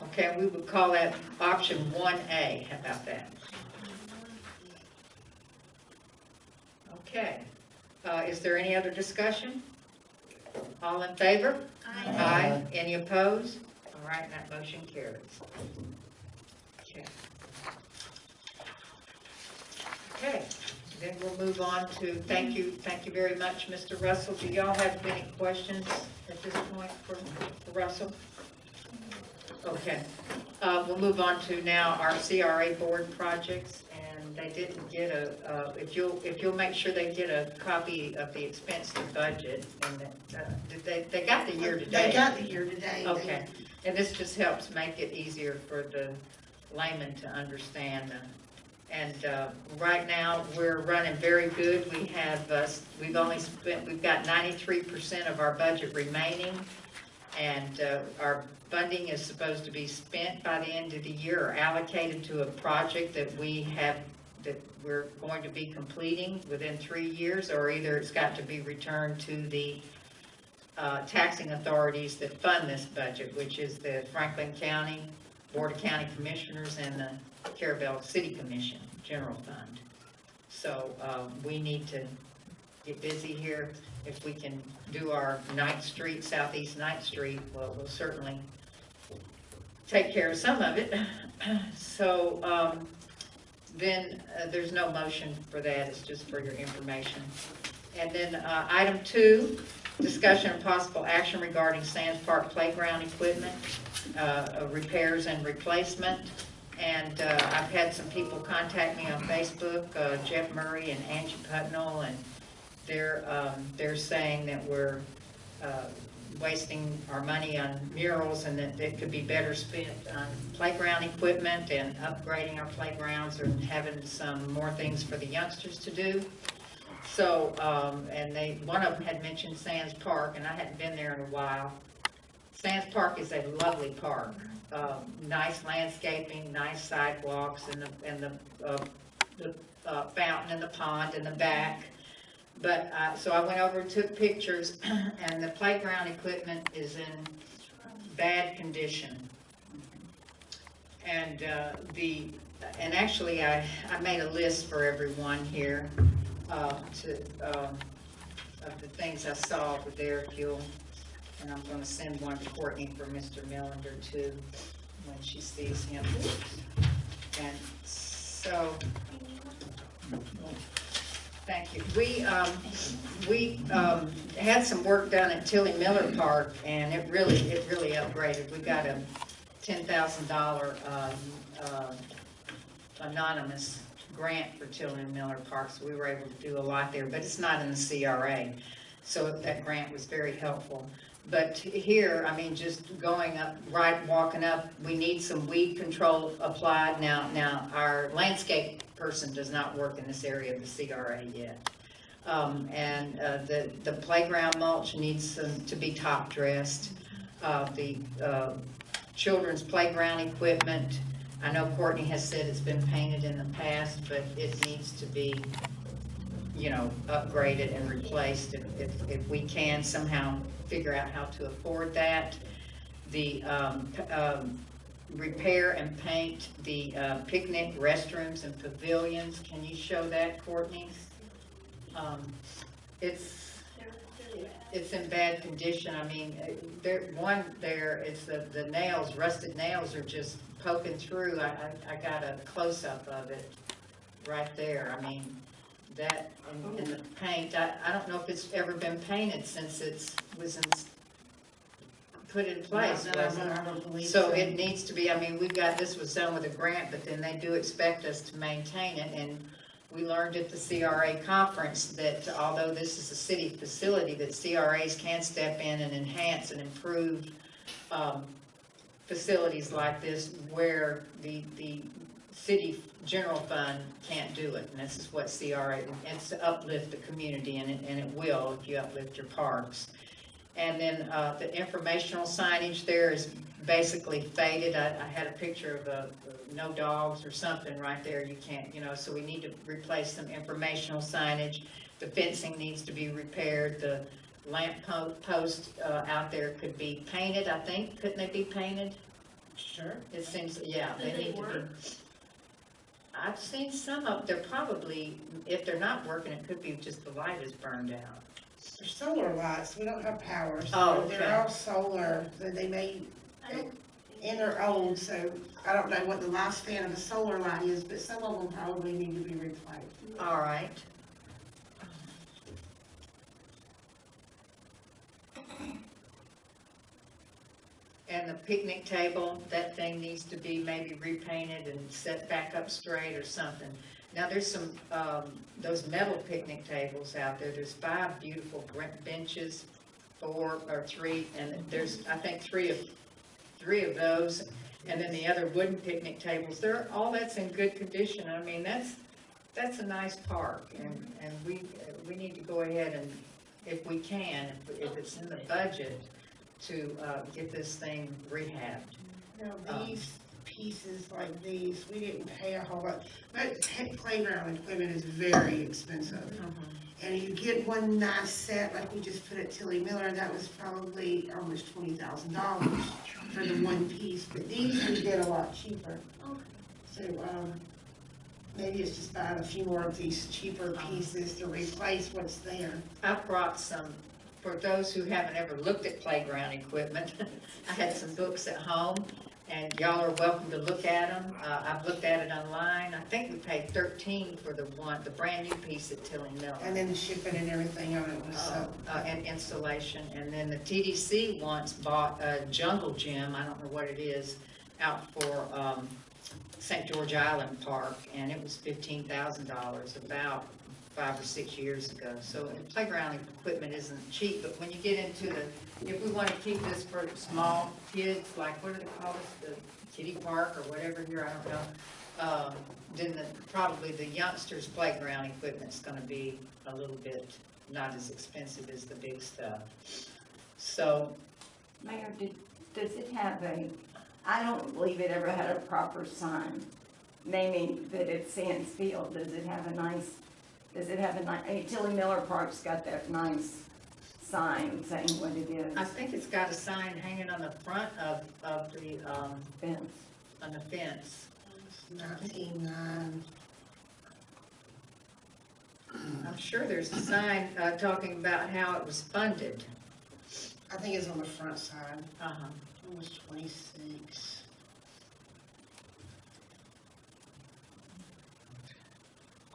Okay, we would call that option 1A. How about that? Okay. Is there any other discussion? All in favor? Aye. Any opposed? All right, that motion carries. Okay. Okay, then we'll move on to, thank you very much, Mr. Russell. Do y'all have any questions at this point for Russell? Okay, we'll move on to now our CRA board projects, and they didn't get if you'll make sure they get a copy of the expense to budget, and that, they got the year to date. They got the year to date. Okay, and this just helps make it easier for the layman to understand. And right now, we're running very good. We have, we've got 93% of our budget remaining, and our funding is supposed to be spent by the end of the year, or allocated to a project that that we're going to be completing within 3 years, or either it's got to be returned to the taxing authorities that fund this budget, which is the Franklin County Board of County Commissioners and the Carrabelle City Commission General Fund. So we need to get busy here. If we can do our 9th Street, Southeast 9th Street, well, we'll certainly take care of some of it. So then there's no motion for that. It's just for your information. And then item 2, discussion and possible action regarding Sands Park playground equipment, repairs and replacement. And I've had some people contact me on Facebook, Jeff Murray and Angie Putnell, and they're saying that we're wasting our money on murals, and that it could be better spent on playground equipment and upgrading our playgrounds, or having some more things for the youngsters to do. So, and one of them had mentioned Sands Park, and I hadn't been there in a while. Sands Park is a lovely park. Nice landscaping, nice sidewalks, and the fountain and the pond in the back. But, so I went over and took pictures, and the playground equipment is in bad condition. And and actually I made a list for everyone here of the things I saw over there, if you'll. And I'm going to send one to Courtney for Mr. Millender too, when she sees him. And so, thank you. We had some work done at Tilly Miller Park, and it really upgraded. We got a $10,000 anonymous grant for Tilly Miller Park, so we were able to do a lot there, but it's not in the CRA. So that grant was very helpful. But here, I mean, just going up, walking up, we need some weed control applied. Now our landscape person does not work in this area of the CRA yet. And the playground mulch needs to be top dressed. The children's playground equipment, I know Courtney has said it's been painted in the past, but it needs to be, you know, upgraded and replaced if we can somehow figure out how to afford that. The repair and paint the picnic restrooms and pavilions. Can you show that, Courtney? It's in bad condition. I mean, it's the nails, rusted nails are just poking through. I got a close-up of it right there. I mean, that and the paint, I don't know if it's ever been painted since it was put in place. No, I don't believe so. It needs to be, I mean, this was done with a grant, but then they do expect us to maintain it. And we learned at the CRA conference that although this is a city facility, that CRAs can step in and enhance and improve facilities like this where the city general fund can't do it. And this is what CRA, it's to uplift the community, and it will if you uplift your parks. And then the informational signage there is basically faded. I had a picture of no dogs or something right there. You can't, you know, so we need to replace some informational signage. the fencing needs to be repaired, the lamp post out there could be painted, I think. Couldn't they be painted? Sure. It seems, yeah, Do they they need to be. work? I've seen some of, they're probably, if they're not working, it could be just the light is burned out. They're solar lights, we don't have power, so Oh, okay. they're all solar, so they may, I don't and they're old, so I don't know what the lifespan of a solar light is, but some of them probably need to be replaced. All right. And the picnic table, that thing needs to be maybe repainted and set back up straight or something. Now, there's some, those metal picnic tables out there, there's 5 beautiful benches, 4 or 3, and there's, I think, three of those, and then the other wooden picnic tables, all that's in good condition. I mean, that's a nice park, and we need to go ahead and, if we can, if it's in the budget, to get this thing rehabbed. Now, these pieces like these, we didn't pay a whole lot. But playground equipment is very expensive. And you get one nice set, like we just put at Tilly Miller, that was probably almost $20,000 for the one piece. But these we did a lot cheaper. Okay. So, maybe it's just buying a few more of these cheaper pieces to replace what's there. I brought some, for those who haven't ever looked at playground equipment, I had some books at home, and y'all are welcome to look at them. I've looked at it online. I think we paid $13 for the brand new piece at Tilly Miller. And then the shipping and everything on it was And installation, and then the TDC once bought a jungle gym, I don't know what it is, out for St. George Island Park, and it was $15,000 about 5 or 6 years ago. So playground equipment isn't cheap, but when you get into if we want to keep this for small kids, like, what do they call this, the kiddie park or whatever here, I don't know, then probably the youngsters' playground equipment's gonna be a little bit not as expensive as the big stuff. So, Mayor, does it have I don't believe it ever had a proper sign naming that it's Sands Field. Does it have a nice, Tilly Miller Park's got that nice sign saying what it is. I think it's got a sign hanging on the front of the, Fence. on the fence. 19.9. I'm sure there's a sign, talking about how it was funded. I think it's on the front side. Uh-huh. It was 26.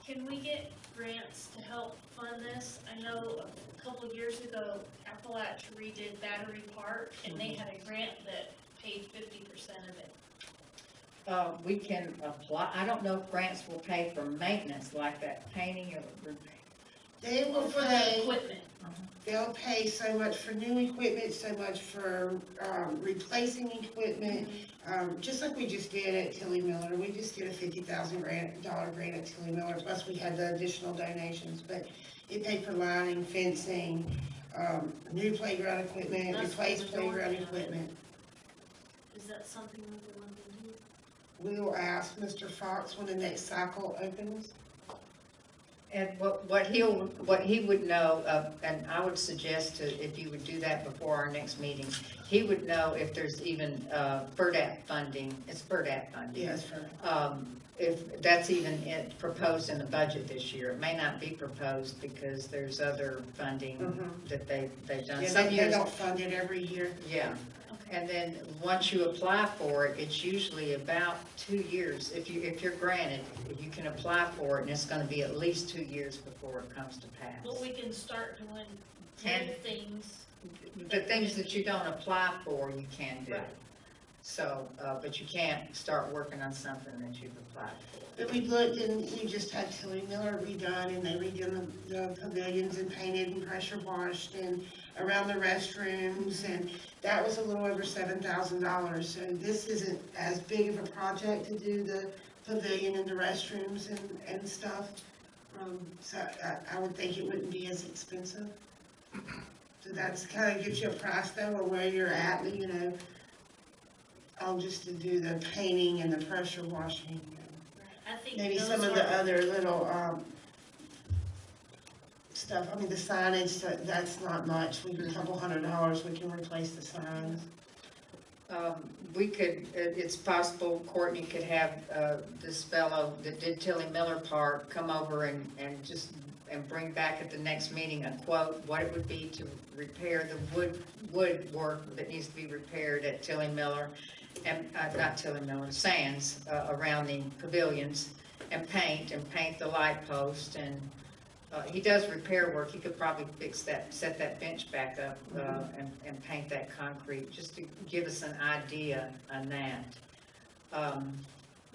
Can we get grants to help fund this? I know a couple of years ago, Appalachia redid Battery Park, and they had a grant that paid 50% of it. We can apply, I don't know if grants will pay for maintenance like that painting or. They will For the pay, equipment. they'll pay so much for new equipment, so much for replacing equipment. Just like we just did at Tilly Miller, we just did a $50,000 grant at Tilly Miller, plus we had the additional donations. But it paid for lining, fencing, new playground equipment, That's replaced what we're playground doing. equipment. Is that something that we want to do? We will ask Mr. Fox when the next cycle opens. And what he would know, and I would suggest if you would do that before our next meeting, he would know if there's even FERDAP funding, it's FERDAP funding. Yes, for If that's even proposed in the budget this year. It may not be proposed because there's other funding that they've done. yeah, Some they years, don't fund it every year. yeah. And then, once you apply for it, it's usually about 2 years. If you're granted, you can apply for it, and it's gonna be at least 2 years before it comes to pass. But we can start doing And- little things. The things that you don't apply for, you can do. Right. So, but you can't start working on something that you've applied for. But we looked and we just had Tilly Miller redone, and they redone the pavilions and painted and pressure washed and around the restrooms, and that was a little over $7,000. So this isn't as big of a project to do the pavilion and the restrooms and stuff. So I would think it wouldn't be as expensive. So that's kind of gives you a price though of where you're at, you know, just to do the painting and the pressure washing. I think Maybe those some of the are- other little stuff, I mean, the signage, that's not much, we a couple $100, we can replace the signs. We could, it's possible Courtney could have this fellow that did Tilly Miller Park come over and bring back at the next meeting a quote, what it would be to repair the wood work that needs to be repaired at Tilly Miller, and not Tilly Miller, Sands, around the pavilions, and paint the light post, and he does repair work. He could probably fix that, set that bench back up, and paint that concrete, just to give us an idea on that.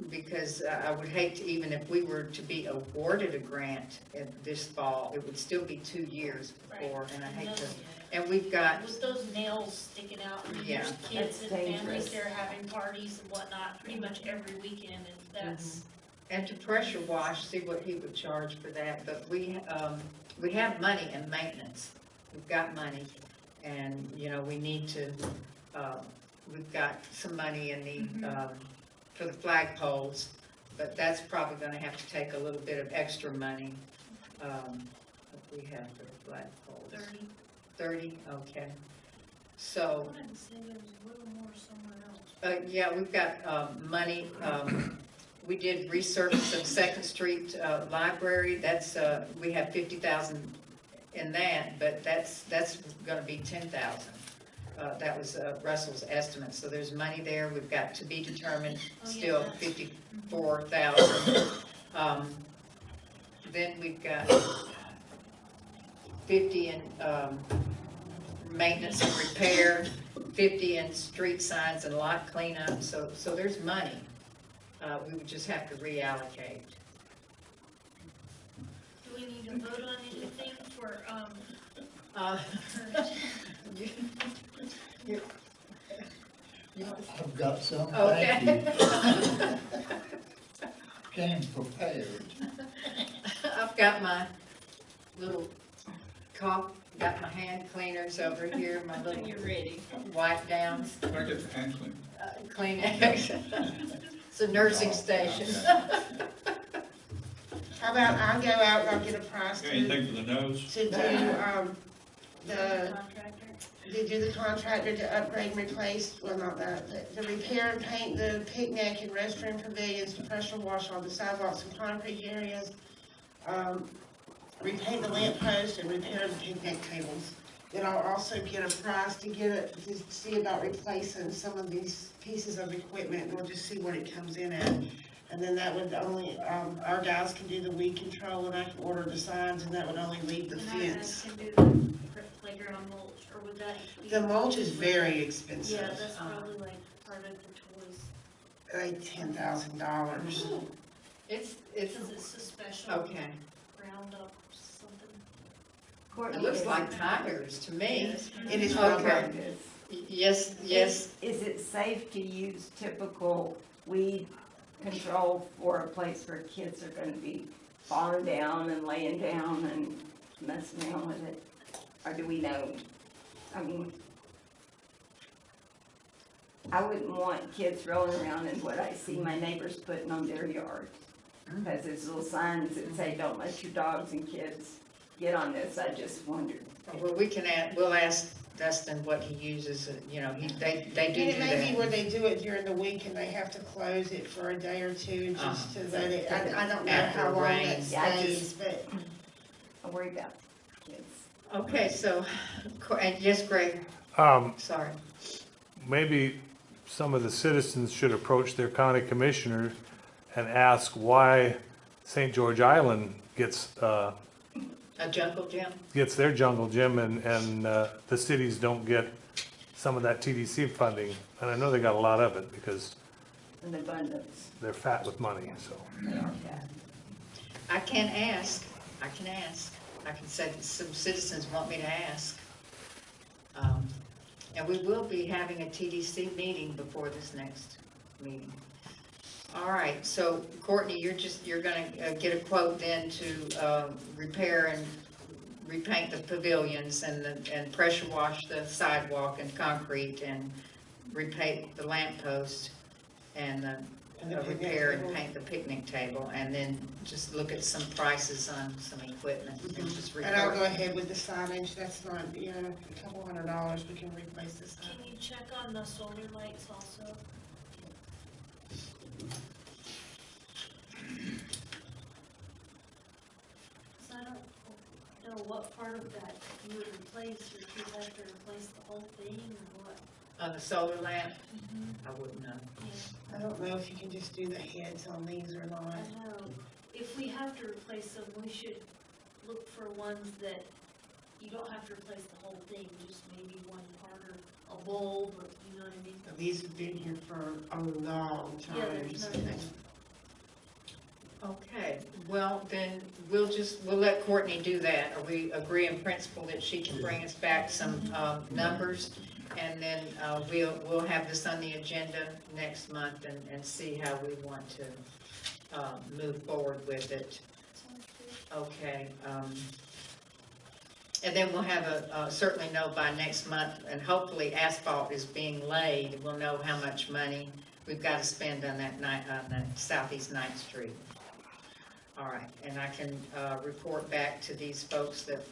Because I would hate to, even if we were to be awarded a grant this fall, it would still be 2 years before, and I hate to, and we've got, With those nails sticking out, I mean, Yeah. there's kids and That's families dangerous. there having parties and whatnot, pretty much every weekend, and that's, and to pressure wash, see what he would charge for that, but we have money in maintenance. We've got money, and, you know, we need to, we've got some money in the, for the flagpoles, but that's probably gonna have to take a little bit of extra money, what we have for the flagpoles. 30, okay. So, I wanted to say there was a little more somewhere else. yeah, we've got money. We did resurface of Second Street Library. That's we have 50,000 in that, but that's going to be 10,000. That was Russell's estimate. So there's money there. We've got to be determined. Still 54,000. Then we've got 50 in maintenance and repair, 50 in street signs and lot cleanup. So there's money. We would just have to reallocate. Do we need to vote on anything for, I've got some, thank Okay. you. Came prepared. I've got my little got my hand cleaners over here, my little You're ready. wipe downs, I get the hand clean. Kleenex. It's a nursing station. How about I go out and I'll get a price Got to anything for the nose? do, the contractor? contractor to upgrade and replace, well, not that, the repair and paint the picnic and restroom pavilions, to pressure wash all the sidewalks and concrete areas, repaint the lamp post and repair the picnic tables. Then I'll also get a price to see about replacing some of these pieces of equipment, and we'll just see what it comes in at. And then that would only, our guys can do the weed control, and I can order the signs, and that would only leave the And our fence. guys can do the playground mulch, or would that be? The mulch is very expensive. Yeah, that's probably like part of the toys. Like $10,000. It's Because it's a special okay. Roundup something. Courtney, It looks is like tires to me. It is Okay. rubber. Yes, yes. Is it safe to use typical weed control for a place where kids are gonna be falling down and laying down and messing around with it? Or do we know? I mean, I wouldn't want kids rolling around in what I see my neighbors putting on their yard. Because there's little signs that say, don't let your dogs and kids get on this. I just wondered. Well, we'll ask Dustin what he uses, they do And it do may be that. where they do it during the week and they have to close it for a day or two just to let it, I don't know After how long rain. that Yeah, I stays, just- but I worry about kids. Okay, so, and yes, Greg, Um, sorry. maybe some of the citizens should approach their county commissioner and ask why St. George Island gets A jungle gym? their jungle gym and the cities don't get some of that TDC funding. And I know they got a lot of it because An abundance. they're fat with money, so. I can ask. I can say that some citizens want me to ask. And we will be having a TDC meeting before this next meeting. All right, so Courtney, you're gonna get a quote then to repair and repaint the pavilions and pressure wash the sidewalk and concrete and repaint the lamp post and And the picnic repair and table. paint the picnic table, and then just look at some prices on some equipment and just And I'll report. go ahead with the signage, that's not, you know, a couple $100, we can replace the sign. Can you check on the solar lights also? 'Cause I don't know what part of that you would replace, or if you have to replace the whole thing, or what. On the solar lamp, I wouldn't know. Yeah, I don't know if you can just do the heads on these or not. I know. If we have to replace them, we should look for ones that you don't have to replace the whole thing, just maybe one part or a bulb, or, you know what I mean? These have been here for a long Yeah, time, there's so. nothing. Okay, well, then we'll let Courtney do that. We agree in principle that she can bring us back some, numbers. And then, we'll have this on the agenda next month and see how we want to, move forward with it. Sounds good. Okay, and then we'll have certainly know by next month, and hopefully asphalt is being laid. We'll know how much money we've got to spend on that Southeast 9th Street. All right, and I can, report back to these folks that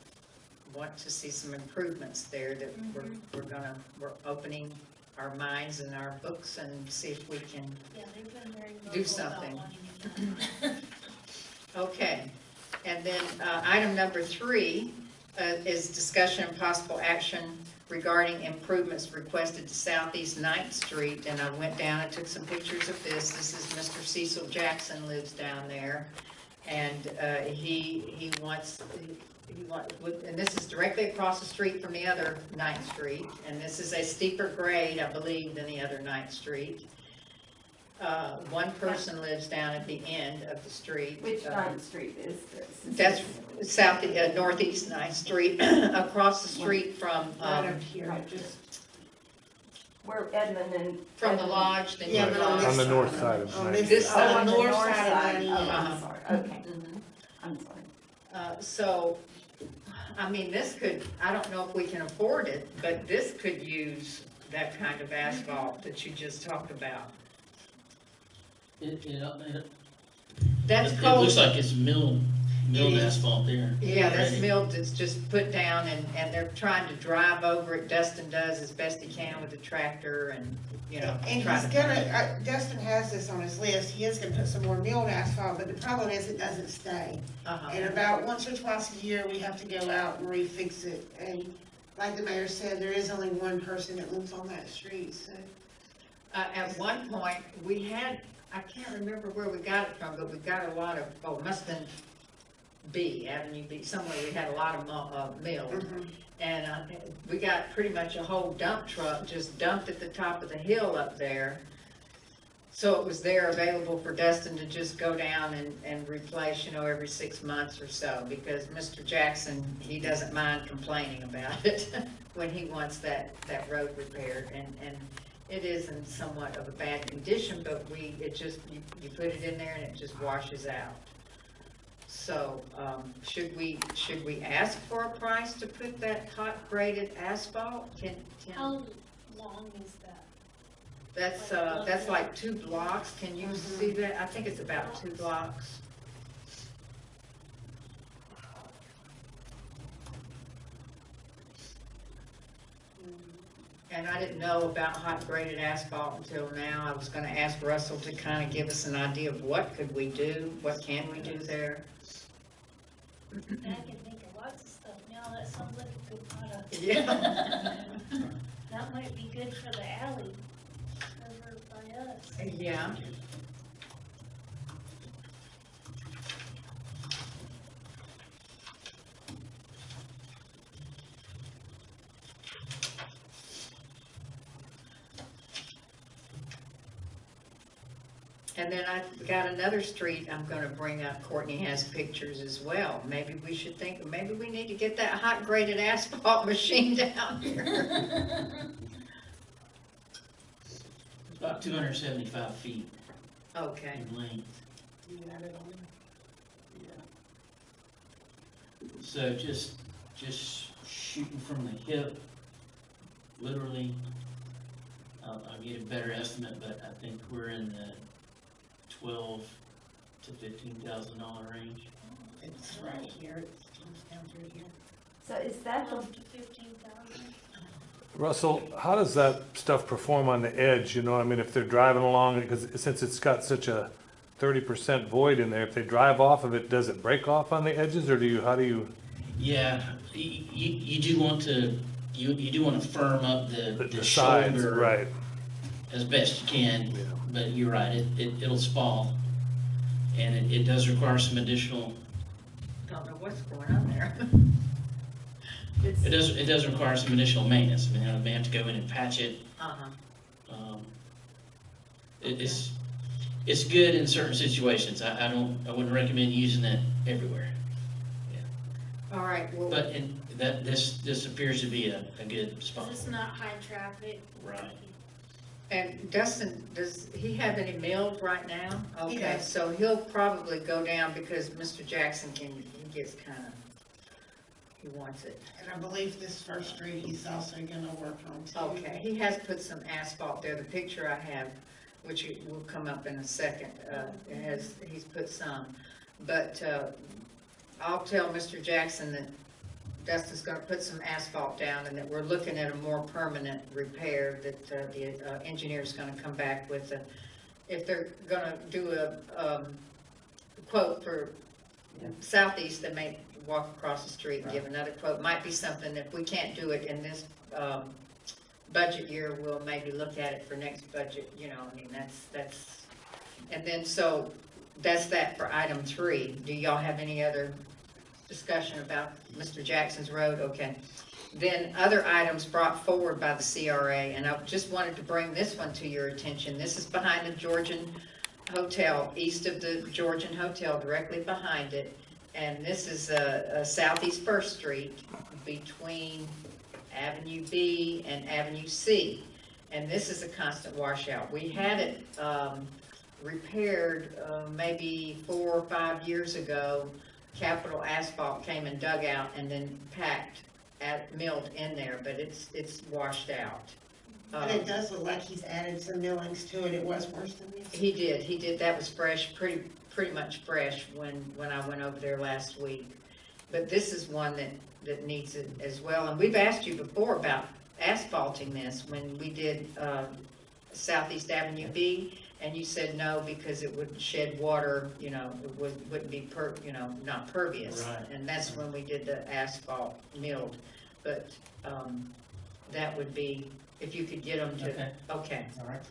want to see some improvements there, that we're opening our minds and our books and see if we can. Yeah, they've been very Do vocal about something. wanting it done. Okay, and then item number 3 is discussion and possible action regarding improvements requested to Southeast 9th Street. And I went down and took some pictures of this. This is Mr. Cecil Jackson lives down there. And he wants, and this is directly across the street from the other 9th Street. And this is a steeper grade, I believe, than the other 9th Street. One person lives down at the end of the street. Which 9th Street is this? That's northeast 9th Street, across the street from, Right up here, right. just. Where Edmund and. from the lodge, then Yeah, you but on lodge. On the this north side. side of On Ninth. this This Oh, side, on the north north side of side, oh, the, I'm sorry, okay, Mhm. I'm sorry. So, I mean, this could, I don't know if we can afford it, but this could use that kind of asphalt that you just talked about. That's It cold. looks like it's milled It is. asphalt there. Yeah, that's Ready. milled, it's just put down, and they're trying to drive over it. Dustin does as best he can with the tractor and, you know, and try he's to. gonna, Dustin has this on his list, he is gonna put some more milled asphalt, but the problem is it doesn't stay. Uh-huh. And about once or twice a year, we have to go out and refix it, and like the mayor said, there is only one person that lives on that street, so. At one point, we had, I can't remember where we got it from, but we got a lot of, it must have been Avenue B, somewhere we had a lot of milled. Mhm. And we got pretty much a whole dump truck just dumped at the top of the hill up there. So it was there available for Dustin to just go down and replace, you know, every 6 months or so. Because Mr. Jackson, he doesn't mind complaining about it when he wants that road repaired. And it is in somewhat of a bad condition, but you put it in there and it just washes out. So, should we ask for a price to put that hot graded asphalt? How long is that? That's like 2 blocks. Can you see that? I think it's about 2 blocks. And I didn't know about hot graded asphalt until now. I was gonna ask Russell to kind of give us an idea of what could we do, what can we do there? I can think of lots of stuff now, that sounds like a good product. Yeah. That might be good for the alley over by us. Yeah. And then I've got another street I'm gonna bring up. Courtney has pictures as well. Maybe we should think, maybe we need to get that hot graded asphalt machine down here. It's about 275 feet Okay. in length. You got it on Yeah. So just shooting from the hip, literally, I'll get a better estimate, but I think we're in the $12,000 to $15,000 range. It's right here, it comes down through here. So is that the, Up to 15,000. Russell, how does that stuff perform on the edge, you know, I mean, if they're driving along, because since it's got such a 30% void in there, if they drive off of it, does it break off on the edges, or how do you? Yeah, you do want to, you do want to firm up the sides, shoulder right, as best you can, yeah. but you're right, it'll spall. And it does require some additional, Don't know what's going on there. it does require some additional maintenance. I mean, they may have to go in and patch it. Uh-huh. It's good in certain situations. I wouldn't recommend using it everywhere. All right, well. But this appears to be a good spot. This is not high traffic. Right. And Dustin, does he have any milled right now? He Okay, does. so he'll probably go down because Mr. Jackson he gets he wants it. And I believe this first street he's also gonna work on too. Okay, he has put some asphalt there. The picture I have, which will come up in a second, he's put some. But I'll tell Mr. Jackson that Dustin's gonna put some asphalt down and that we're looking at a more permanent repair, that the engineer's gonna come back with if they're gonna do a quote for Southeast, they may walk across the street and give another quote. Might be something, if we can't do it in this budget year, we'll maybe look at it for next budget, you know, I mean, that's, and then, so, that's that for item 3. Do y'all have any other discussion about Mr. Jackson's road? Okay. Then other items brought forward by the CRA, and I just wanted to bring this one to your attention. This is behind the Georgian Hotel, east of the Georgian Hotel, directly behind it. And this is a Southeast 1st Street between Avenue B and Avenue C. And this is a constant washout. We had it repaired maybe 4 or 5 years ago. Capital Asphalt came and dug out and then milled in there, but it's washed out. But it does look like he's added some millings to it. It was worse than this. He did. That was fresh, pretty much fresh when I went over there last week. But this is one that needs it as well. And we've asked you before about asphalting this when we did Southeast Avenue B, and you said no because it would shed water, you know, it wouldn't be not pervious. Right. And that's when we did the asphalt milled. But that would be, if you could get them to, okay. All right.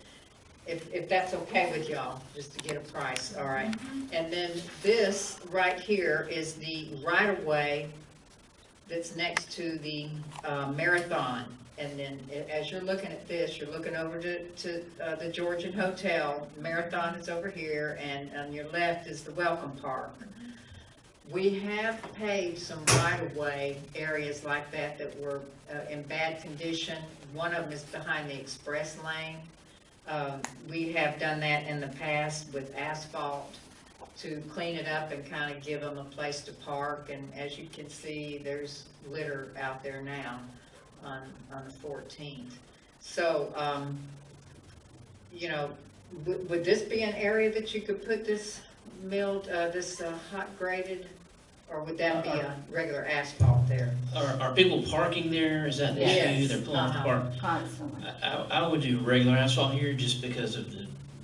If that's okay with y'all, just to get a price, all right? And then this right here is the right-of-way that's next to the Marathon. And then as you're looking at this, you're looking over to the Georgian Hotel. Marathon is over here, and on your left is the Welcome Park. We have paved some right-of-way areas like that were in bad condition. One of them is behind the express lane. We have done that in the past with asphalt to clean it up and kind of give them a place to park. And as you can see, there's litter out there now on the 14th. So, you know, would this be an area that you could put this milled, this hot graded, or would that be a regular asphalt there? Are people parking there? Is that the issue? Yes. They're pulling off the park? constantly? I would do regular asphalt here just because of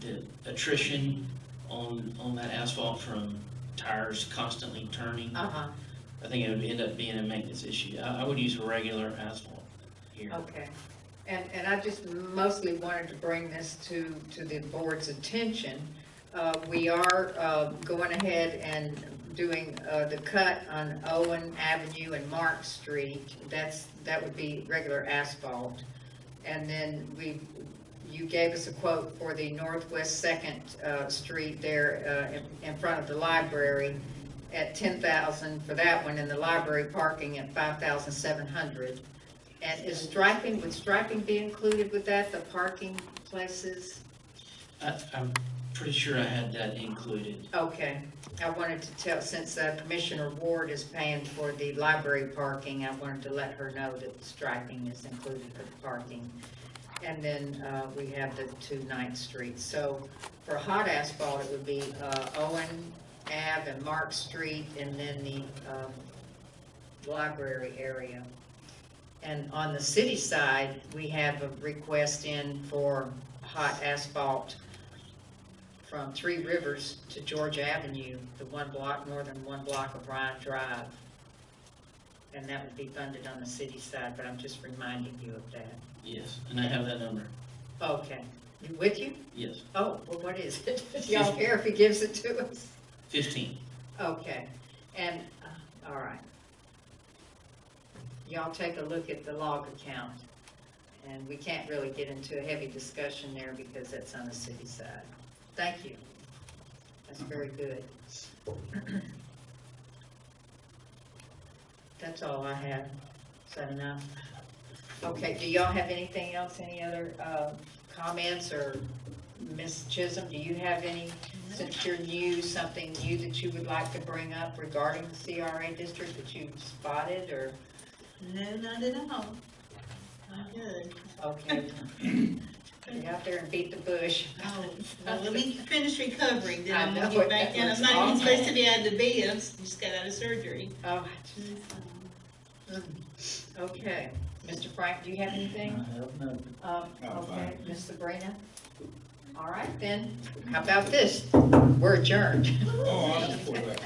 the attrition on that asphalt from tires constantly turning. Uh-huh, I think it would end up being a maintenance issue. I would use regular asphalt here. okay. And I just mostly wanted to bring this to the board's attention. We are going ahead and doing the cut on Owen Avenue and Mark Street. That would be regular asphalt. And then you gave us a quote for the Northwest 2nd Street there in front of the library at $10,000 for that one, and the library parking at $5,700. And would striping be included with that, the parking places? I'm pretty sure I had that included. Okay, I wanted to tell, since Commissioner Ward is paying for the library parking, I wanted to let her know that striping is included for the parking. And then, we have the 2 Ninth Streets. So for hot asphalt, it would be, Owen Ave and Mark Street, and then the, library area. And on the city side, we have a request in for hot asphalt from 3 Rivers to George Avenue, the 1 block, more than 1 block of Ryan Drive. And that would be funded on the city side, but I'm just reminding you of that. Yes, and I have that number. Okay. You with you? Yes, Oh, well, what is it? Do y'all care if he gives it to us? 15. Okay, and, all right. Y'all take a look at the log account, and we can't really get into a heavy discussion there because that's on the city side. Thank you. That's very good. That's all I have. Is that enough? Okay, do y'all have anything else, any other comments, or Ms. Chisholm, do you have any, since you're new, something new that you would like to bring up regarding the CRA district that you've spotted, or? No, not at all. I'm good. Okay. Get out there and beat the bush. Oh, well, let me finish recovering, then I I'm gonna know get it. back in. That I'm not even was supposed awful. to be out of the bed, I just got out of surgery. Oh, okay. Mr. Frank, do you have anything? I have nothing. I'm Okay, fine. Ms. Sebrina? All right, then, how about this? We're adjourned. Oh, I'm for that.